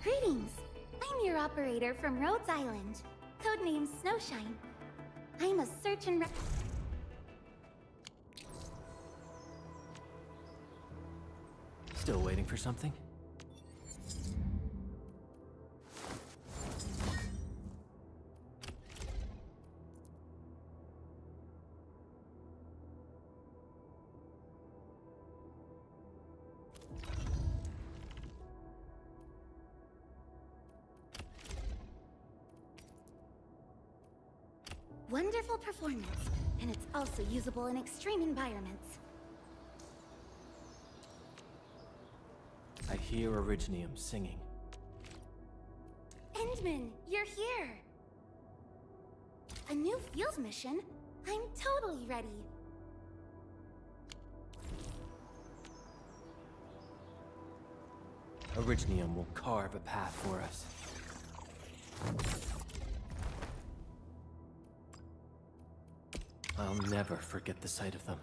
C: Greetings! I'm your operator from Rhodes Island, codenamed Snowshine. I'm a search and
B: Still waiting for something?
C: wonderful performance, and it's also usable in extreme environments.
B: I hear Originium singing.
C: Endman, you're here! A new field mission? I'm totally ready.
B: Originium will carve a path for us. I'll never forget the sight of them.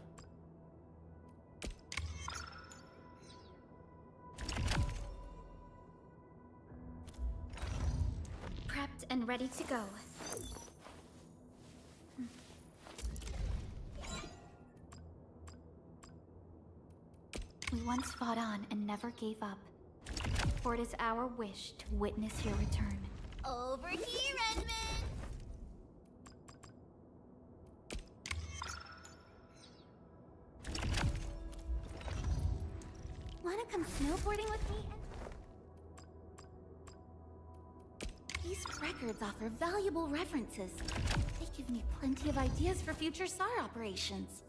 D: Prepped and ready to go. We once fought on and never gave up. For it is our wish to witness your return.
A: Over here, Edmund!
C: Wanna come snowboarding with me? These records offer valuable references. They give me plenty of ideas for future SAR operations.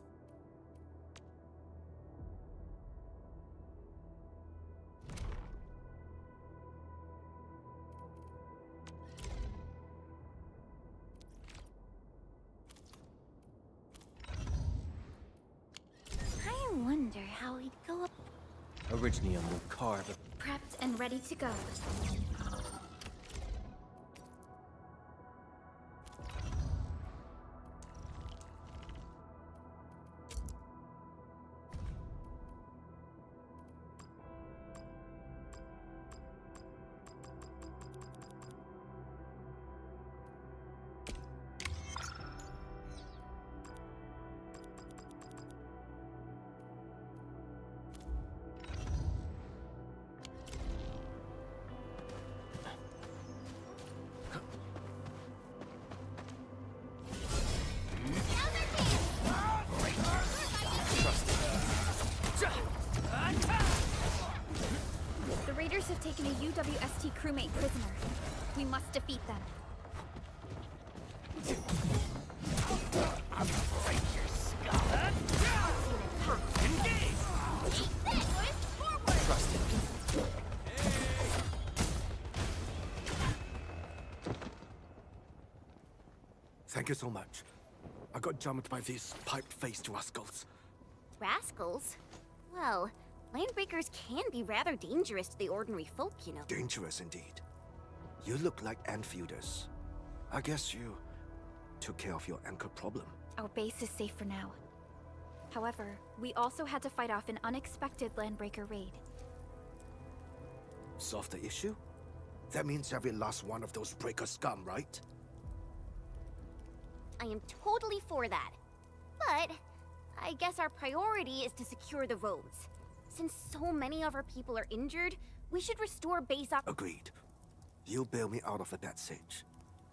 C: I wonder... how he'd go up
K: Originium will carve a...
D: Prepped and ready to go. The raiders have taken a UWST crewmate prisoner. We must defeat them.
L: Thank you so much. I got jumped by these pipe-faced rascals.
A: Rascals? Well, landbreakers can be rather dangerous to the ordinary folk, you know.
L: Dangerous indeed. You look like Enfielders. I guess you took care of your anchor problem.
D: Our base is safe for now. However, we also had to fight off an unexpected landbreaker raid.
L: Solve the issue? That means every last one of those breaker scum, right?
A: I am totally for that. But I guess our priority is to secure the roads. Since so many of our people are injured, we should restore base op-
L: Agreed. You bail me out of the bad sage.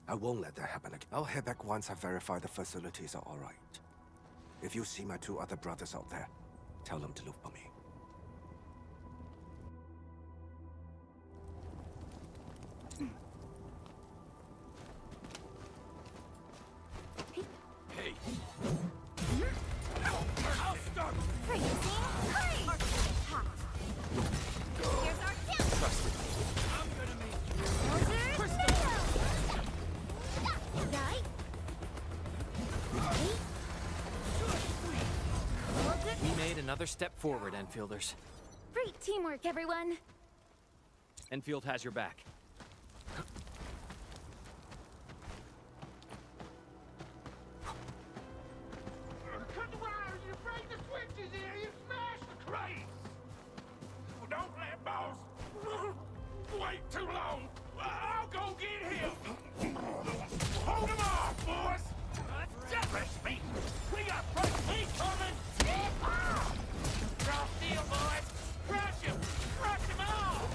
L: I won't let that happen again. I'll head back once I verify the facilities are alright. If you see my two other brothers out there, tell them to look for me.
G: Hey.
A: Here's our down.
G: I'm gonna make
B: We made another step forward, Enfielders.
D: Great teamwork, everyone!
B: Enfield has your back.
G: Cut the wires, you break the switches here, you smash the crates! Well, don't let boss wait too long. I'll go get him. Hold him off, boys! Just me. We got front heat coming! Cross steel, boys! Crush him! Crush him all!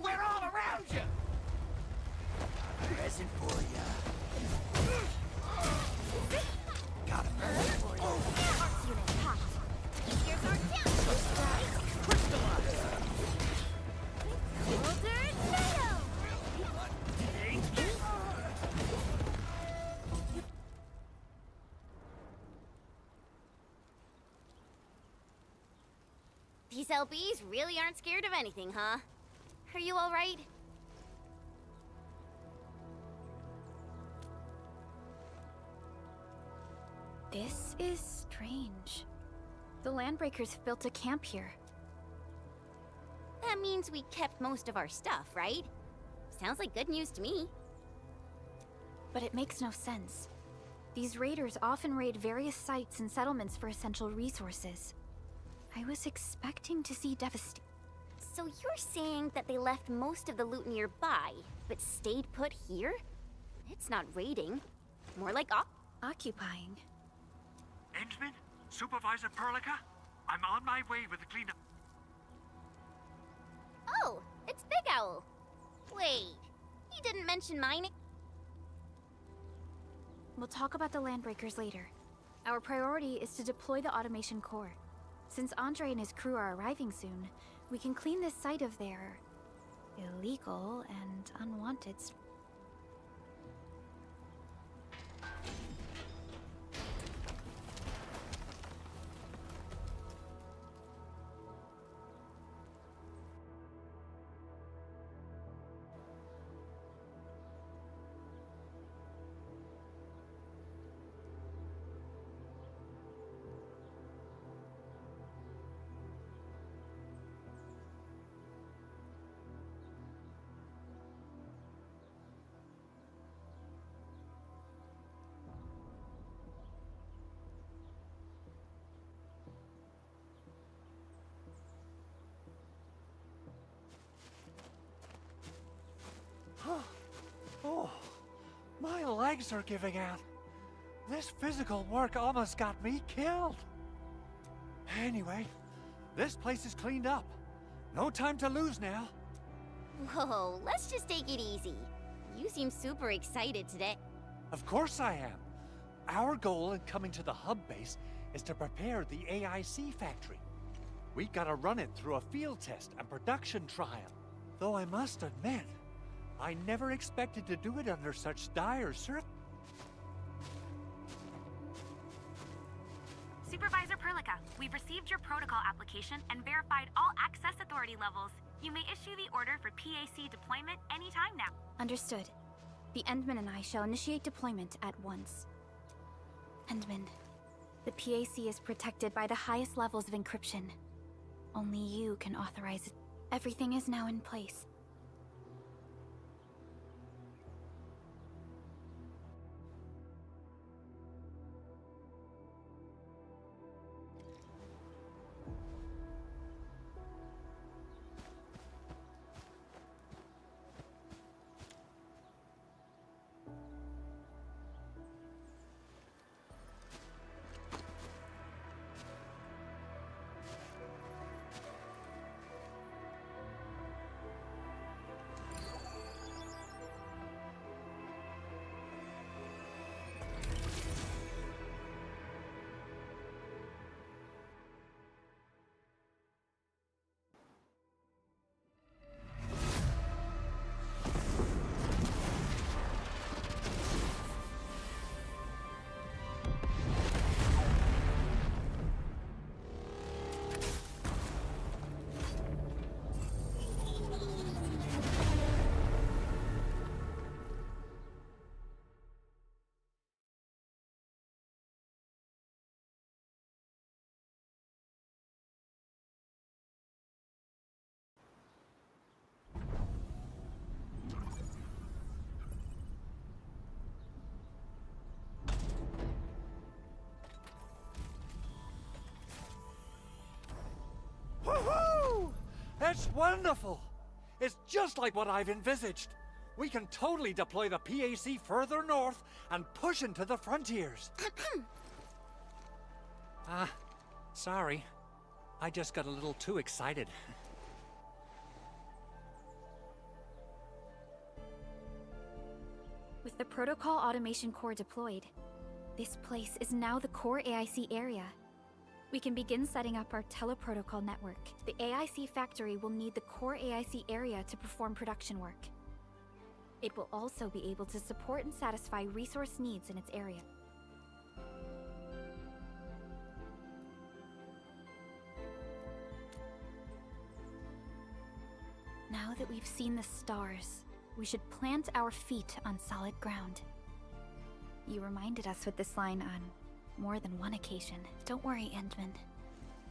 G: We're all around you! Present for ya. Got a present for you.
A: Arts unit hot. Here's our down. These LBs really aren't scared of anything, huh? Are you all right?
D: This is strange. The Landbreakers built a camp here.
A: That means we kept most of our stuff, right? Sounds like good news to me.
D: But it makes no sense. These raiders often raid various sites and settlements for essential resources. I was expecting to see devastation.
A: So you're saying that they left most of the loot nearby, but stayed put here? It's not raiding. More like
D: Occupying.
J: Endman? Supervisor Perlica? I'm on my way with the cleanup.
A: Oh, it's Big Owl. Wait, he didn't mention mining?
D: We'll talk about the Landbreakers later. Our priority is to deploy the automation core. Since Andre and his crew are arriving soon, we can clean this site of their illegal and unwanted.
J: legs are giving out. This physical work almost got me killed. Anyway, this place is cleaned up. No time to lose now.
A: Whoa, let's just take it easy. You seem super excited today.
J: Of course I am. Our goal in coming to the hub base is to prepare the AIC factory. We gotta run it through a field test and production trial. Though I must admit, I never expected to do it under such dire circumstances.
F: Supervisor Perlica, we've received your protocol application and verified all access authority levels. You may issue the order for PAC deployment anytime now.
D: Understood. The Endman and I shall initiate deployment at once. Endman, the PAC is protected by the highest levels of encryption. Only you can authorize it. Everything is now in place.
J: Woohoo! That's wonderful! It's just like what I've envisaged. We can totally deploy the PAC further north and push into the frontiers. Sorry. I just got a little too excited.
D: With the Protocol Automation Core deployed, this place is now the core AIC area. We can begin setting up our teleprotocol network. The AIC factory will need the core AIC area to perform production work. It will also be able to support and satisfy resource needs in its area. Now that we've seen the stars, we should plant our feet on solid ground. You reminded us with this line on more than one occasion. Don't worry, Endman.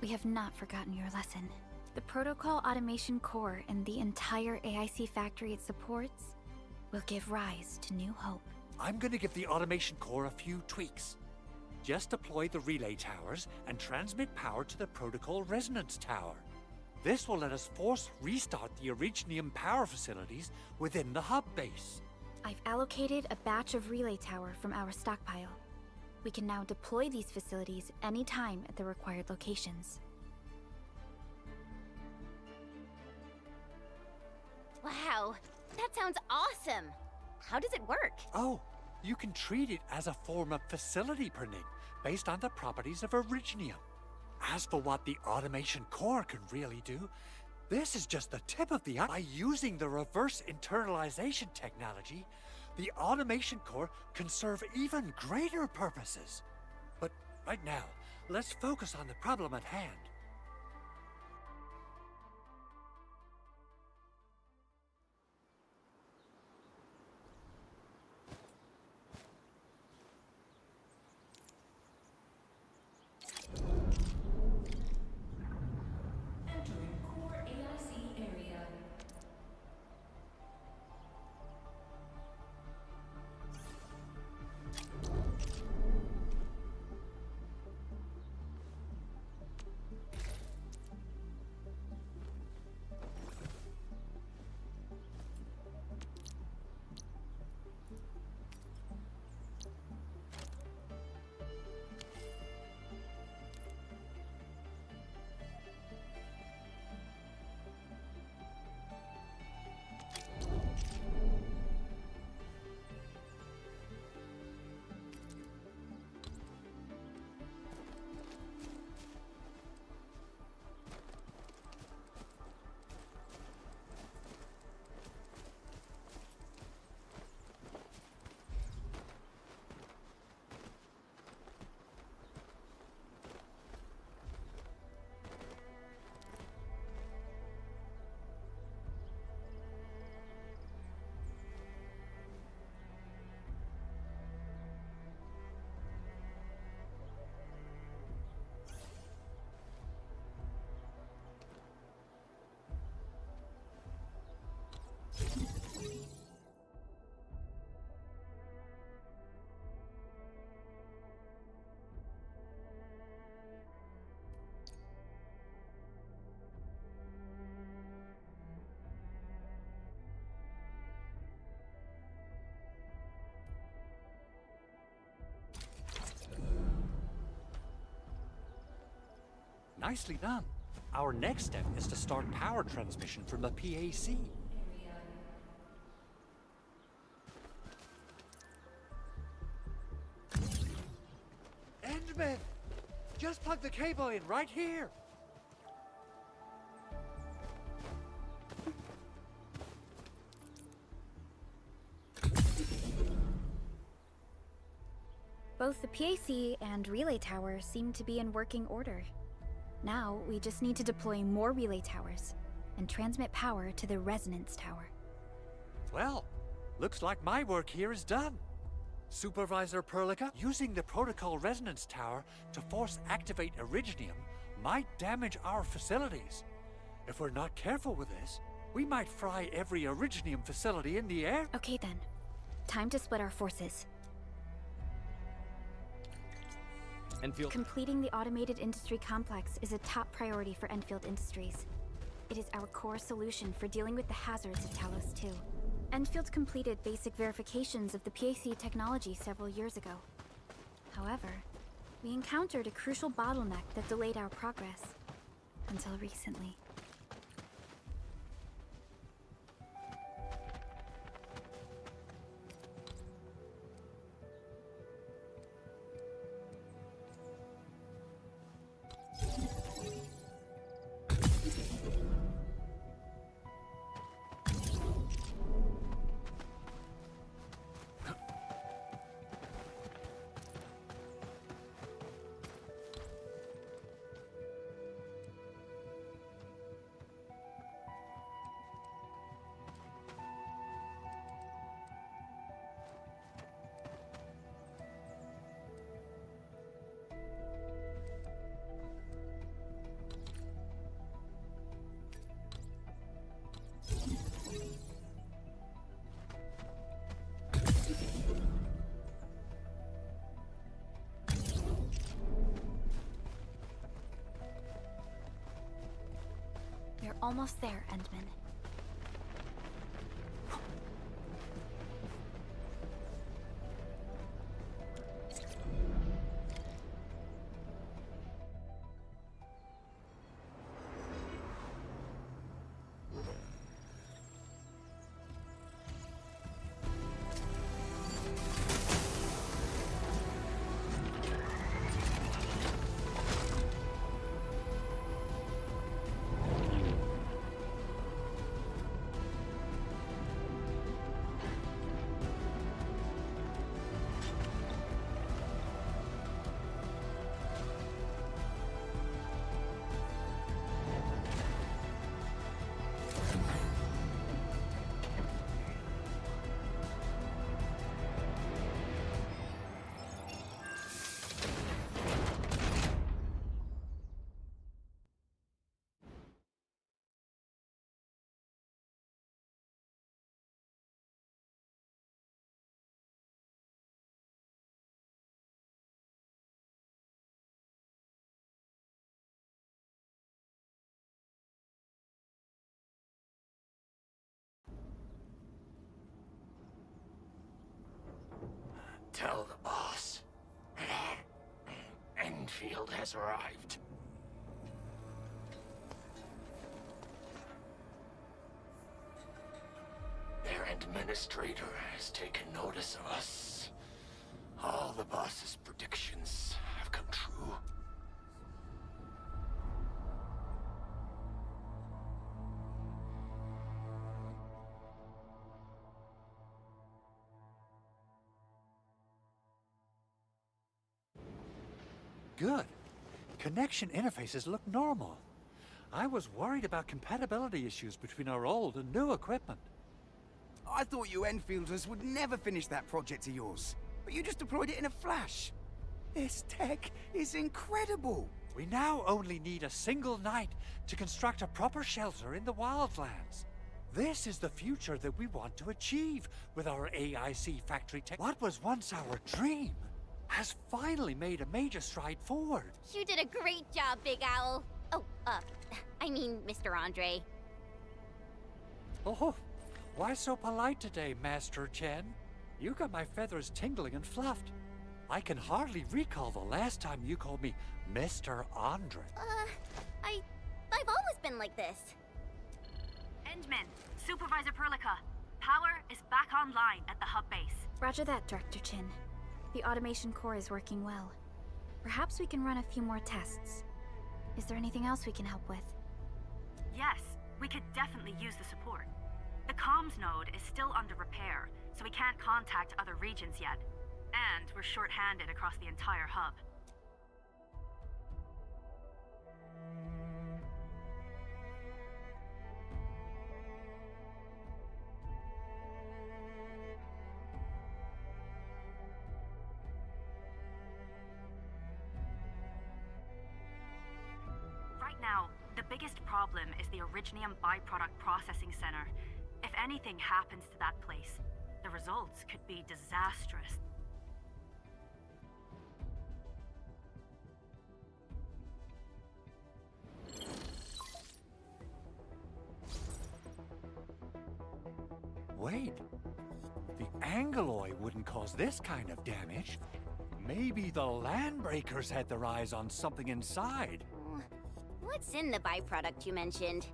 D: We have not forgotten your lesson. The Protocol Automation Core and the entire AIC factory it supports will give rise to new hope.
J: I'm gonna give the Automation Core a few tweaks. Just deploy the relay towers and transmit power to the Protocol Resonance Tower. This will let us force restart the Originium power facilities within the hub base.
D: I've allocated a batch of relay tower from our stockpile. We can now deploy these facilities anytime at the required locations.
A: Wow, that sounds awesome. How does it work?
J: Oh, you can treat it as a form of facility printing based on the properties of Originium. As for what the Automation Core can really do, this is just the tip of the iceberg. By using the reverse internalization technology, the Automation Core can serve even greater purposes. But right now, let's focus on the problem at hand. Nicely done. Our next step is to start power transmission from the PAC. Endman! Just plug the cable in right here!
D: Both the PAC and relay tower seem to be in working order. Now, we just need to deploy more relay towers and transmit power to the resonance tower.
J: Well, looks like my work here is done. Supervisor Perlica, using the protocol resonance tower to force activate Originium might damage our facilities. If we're not careful with this, we might fry every Originium facility in the air.
D: Okay then. Time to split our forces.
B: Enfield.
D: Completing the automated industry complex is a top priority for Endfield Industries. It is our core solution for dealing with the hazards of Talos 2. Enfield completed basic verifications of the PAC technology several years ago. However, we encountered a crucial bottleneck that delayed our progress. Until recently. We're almost there, Endman.
G: Tell the boss. Endfield has arrived. Their administrator has taken notice of us. All the boss's predictions have come true.
J: Good. Connection interfaces look normal. I was worried about compatibility issues between our old and new equipment.
I: I thought you Enfielders would never finish that project of yours, but you just deployed it in a flash. This tech is incredible.
J: We now only need a single night to construct a proper shelter in the wildlands. This is the future that we want to achieve with our AIC factory tech. What was once our dream has finally made a major stride forward.
A: You did a great job, Big Owl. Oh, I mean, Mr. Andre.
J: Oh, why so polite today, Master Chen? You got my feathers tingling and fluffed. I can hardly recall the last time you called me Mr. Andre.
A: I've always been like this.
F: Endman, Supervisor Perlica, power is back online at the hub base.
D: Roger that, Director Chin. The automation core is working well. Perhaps we can run a few more tests. Is there anything else we can help with?
F: Yes, we could definitely use the support. The comms node is still under repair, so we can't contact other regions yet. And we're short-handed across the entire hub. Right now, the biggest problem is the Originium byproduct processing center. If anything happens to that place, the results could be disastrous.
J: Wait. The Angeloy wouldn't cause this kind of damage. Maybe the Landbreakers had their eyes on something inside.
A: What's in the byproduct you mentioned?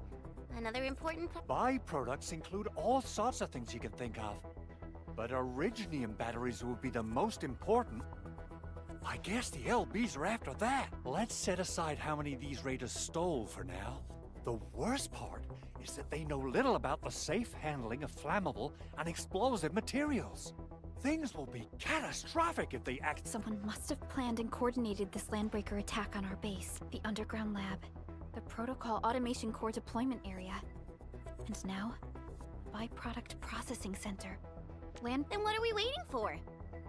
A: Another important
J: Byproducts include all sorts of things you can think of. But Originium batteries would be the most important. I guess the LBs are after that. Let's set aside how many these raiders stole for now. The worst part is that they know little about the safe handling of flammable and explosive materials. Things will be catastrophic if they act—
D: Someone must have planned and coordinated this Landbreaker attack on our base, the underground lab, the Protocol Automation Core deployment area, and now, Byproduct Processing Center.
A: Then what are we waiting for?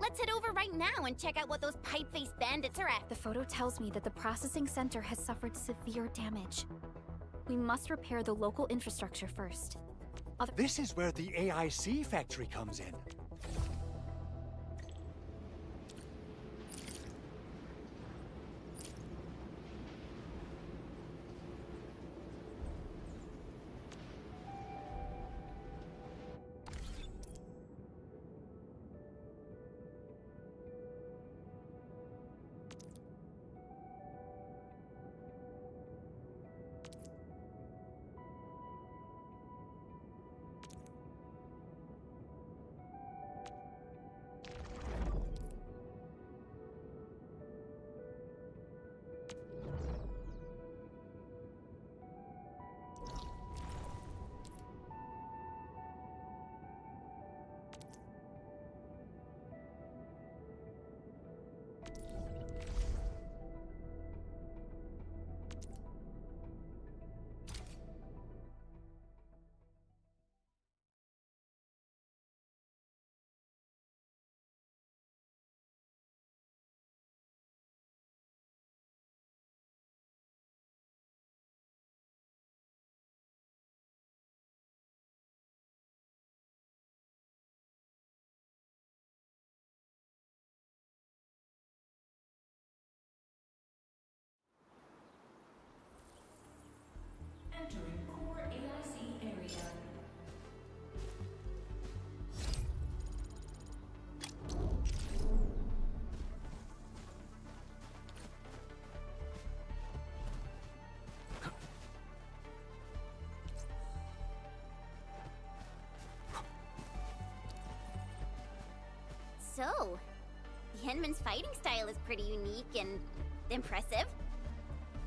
A: Let's head over right now and check out what those pipe-faced bandits are at.
D: The photo tells me that the processing center has suffered severe damage. We must repair the local infrastructure first.
J: This is where the AIC factory comes in.
M: Entering core AIC area.
A: So, the Henman's fighting style is pretty unique and impressive.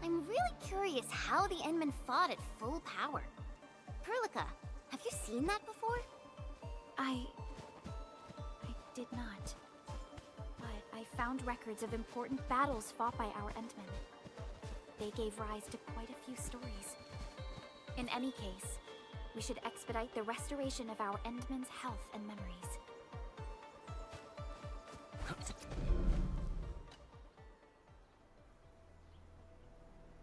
A: I'm really curious how the Endmen fought at full power. Perlica, have you seen that before?
D: I did not. But I found records of important battles fought by our Endmen. They gave rise to quite a few stories. In any case, we should expedite the restoration of our Endmen's health and memories.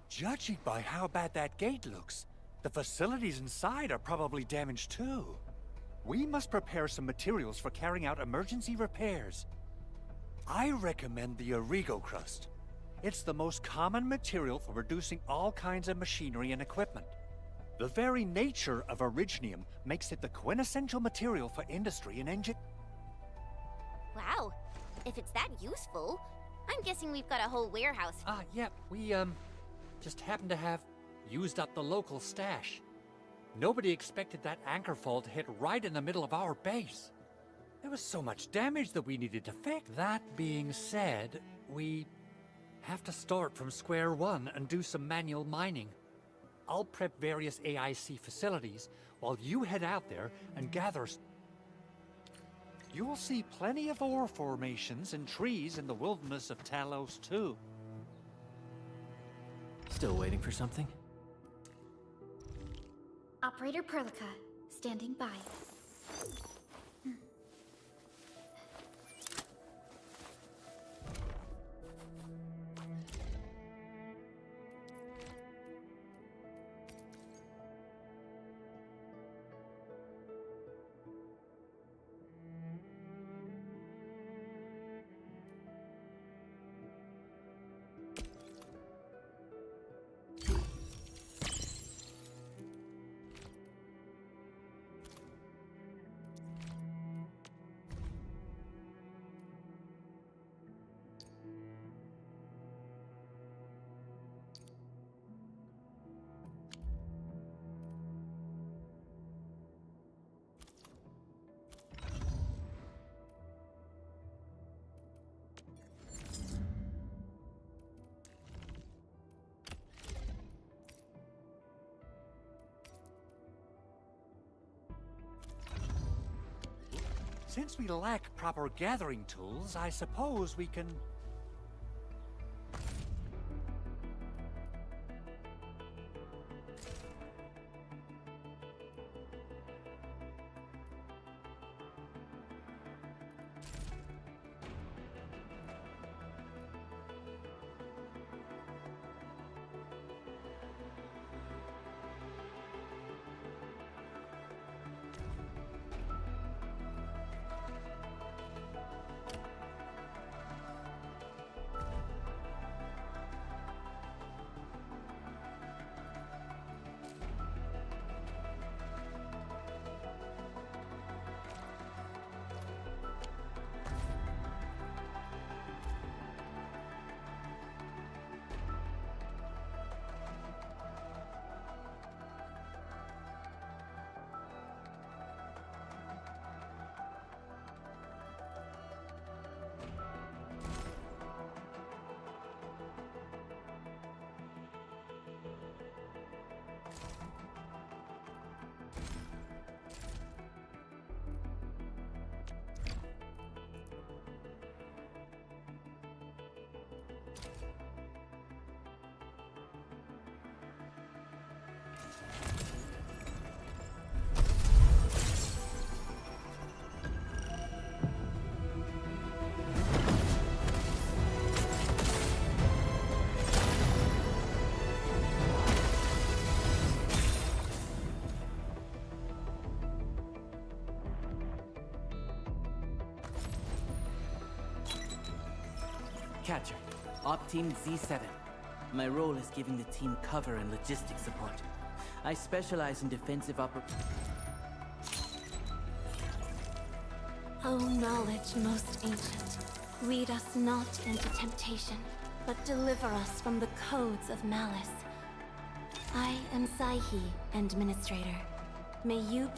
J: Judging by how bad that gate looks, the facilities inside are probably damaged too. We must prepare some materials for carrying out emergency repairs. I recommend the Origo crust. It's the most common material for producing all kinds of machinery and equipment. The very nature of Originium makes it the quintessential material for industry and engine.
A: Wow. If if it's that useful. I'm guessing we've got a whole warehouse.
J: Yeah, we, just happened to have used up the local stash. Nobody expected that anchor fall to hit right in the middle of our base. There was so much damage that we needed to fix. That being said, we have to start from square one and do some manual mining. I'll prep various AIC facilities while you head out there and gather. You'll see plenty of ore formations and trees in the wilderness of Talos too.
B: Still waiting for something?
D: Operator Perlica, standing by.
J: Since we lack proper gathering tools, I suppose we can...
N: Catcher, Op Team Z7. My role is giving the team cover and logistics support. I specialize in defensive
C: O knowledge most ancient, lead us not into temptation, but deliver us from the codes of malice. I am Saihi, Administrator. May you...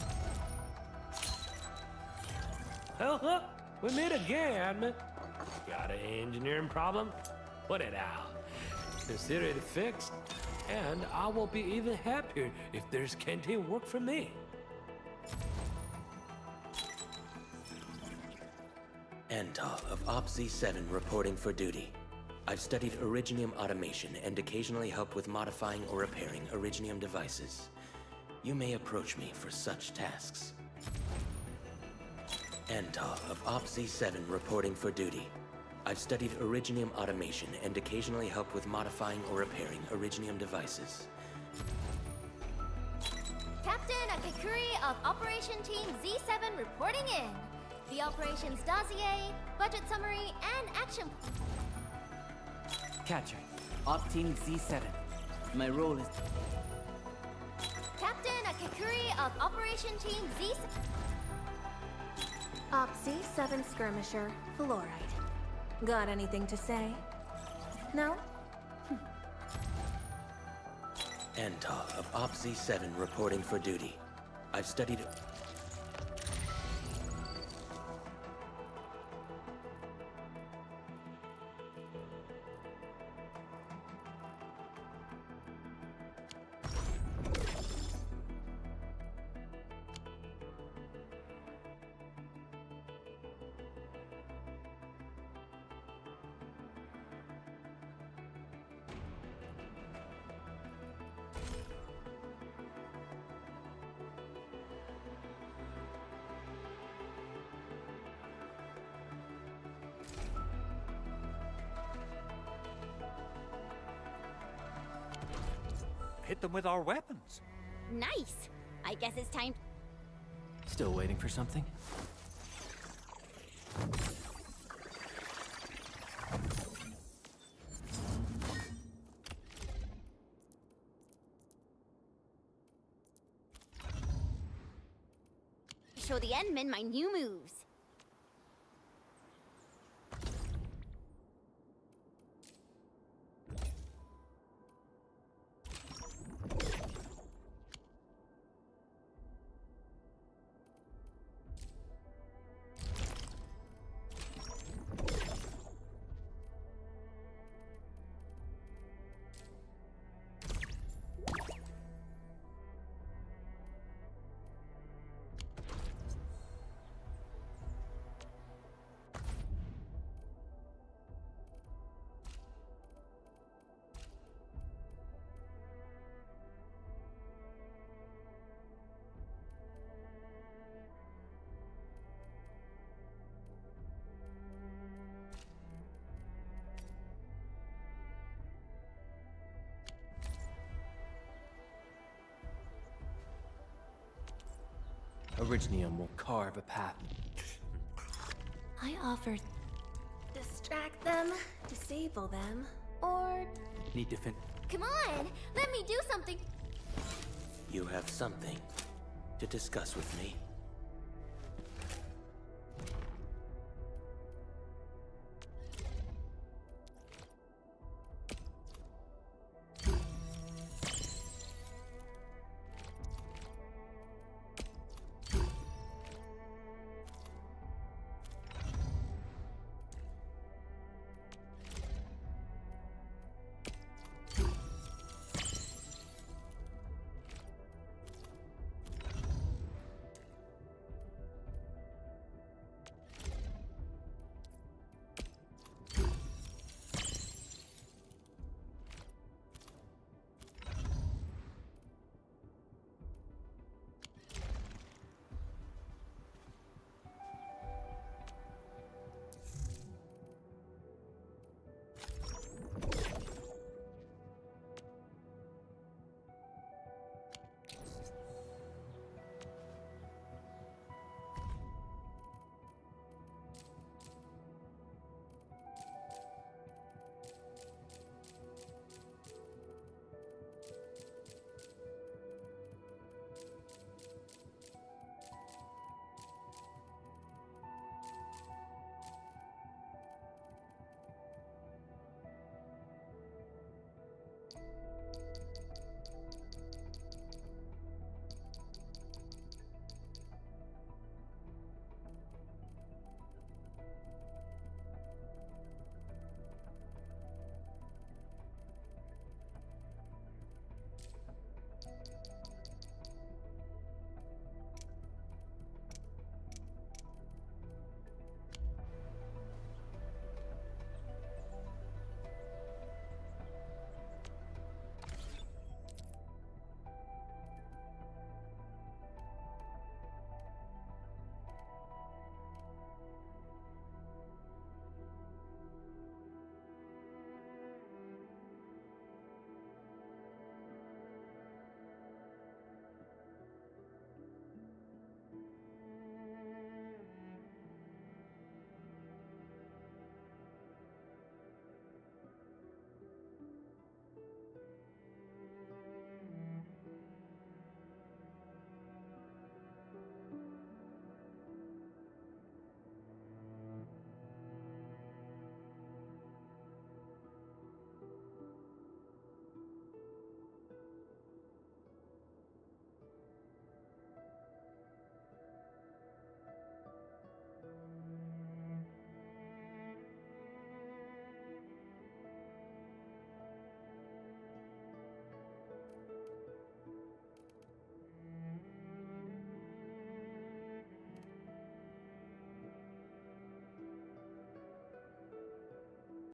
O: Well, we meet again. Got an engineering problem? Put it out. Consider it fixed, and I will be even happier if there's canteen work for me.
P: Antal of Op Z7 reporting for duty. I've studied Originium automation and occasionally help with modifying or repairing Originium devices. You may approach me for such tasks. Antal of Op Z7 reporting for duty. I've studied Originium automation and occasionally help with modifying or repairing Originium devices.
A: Captain Akakuri of Operation Team Z7 reporting in. The operations dossier, budget summary, and action...
N: Catcher, Op Team Z7. My role is...
A: Captain Akakuri of Operation Team Z7...
C: Op Z7 Skirmisher, Fluoride.
Q: Got anything to say? No?
P: Antal of Op Z7 reporting for duty. I've studied...
J: Hit them with our weapons.
A: Nice! I guess it's time.
B: Still waiting for something?
A: Show the Endmen my new moves.
K: Originium will carve a path.
Q: I offered... distract them, disable them, or...
B: Need to fin-
A: Come on! Let me do something!
P: You have something to discuss with me.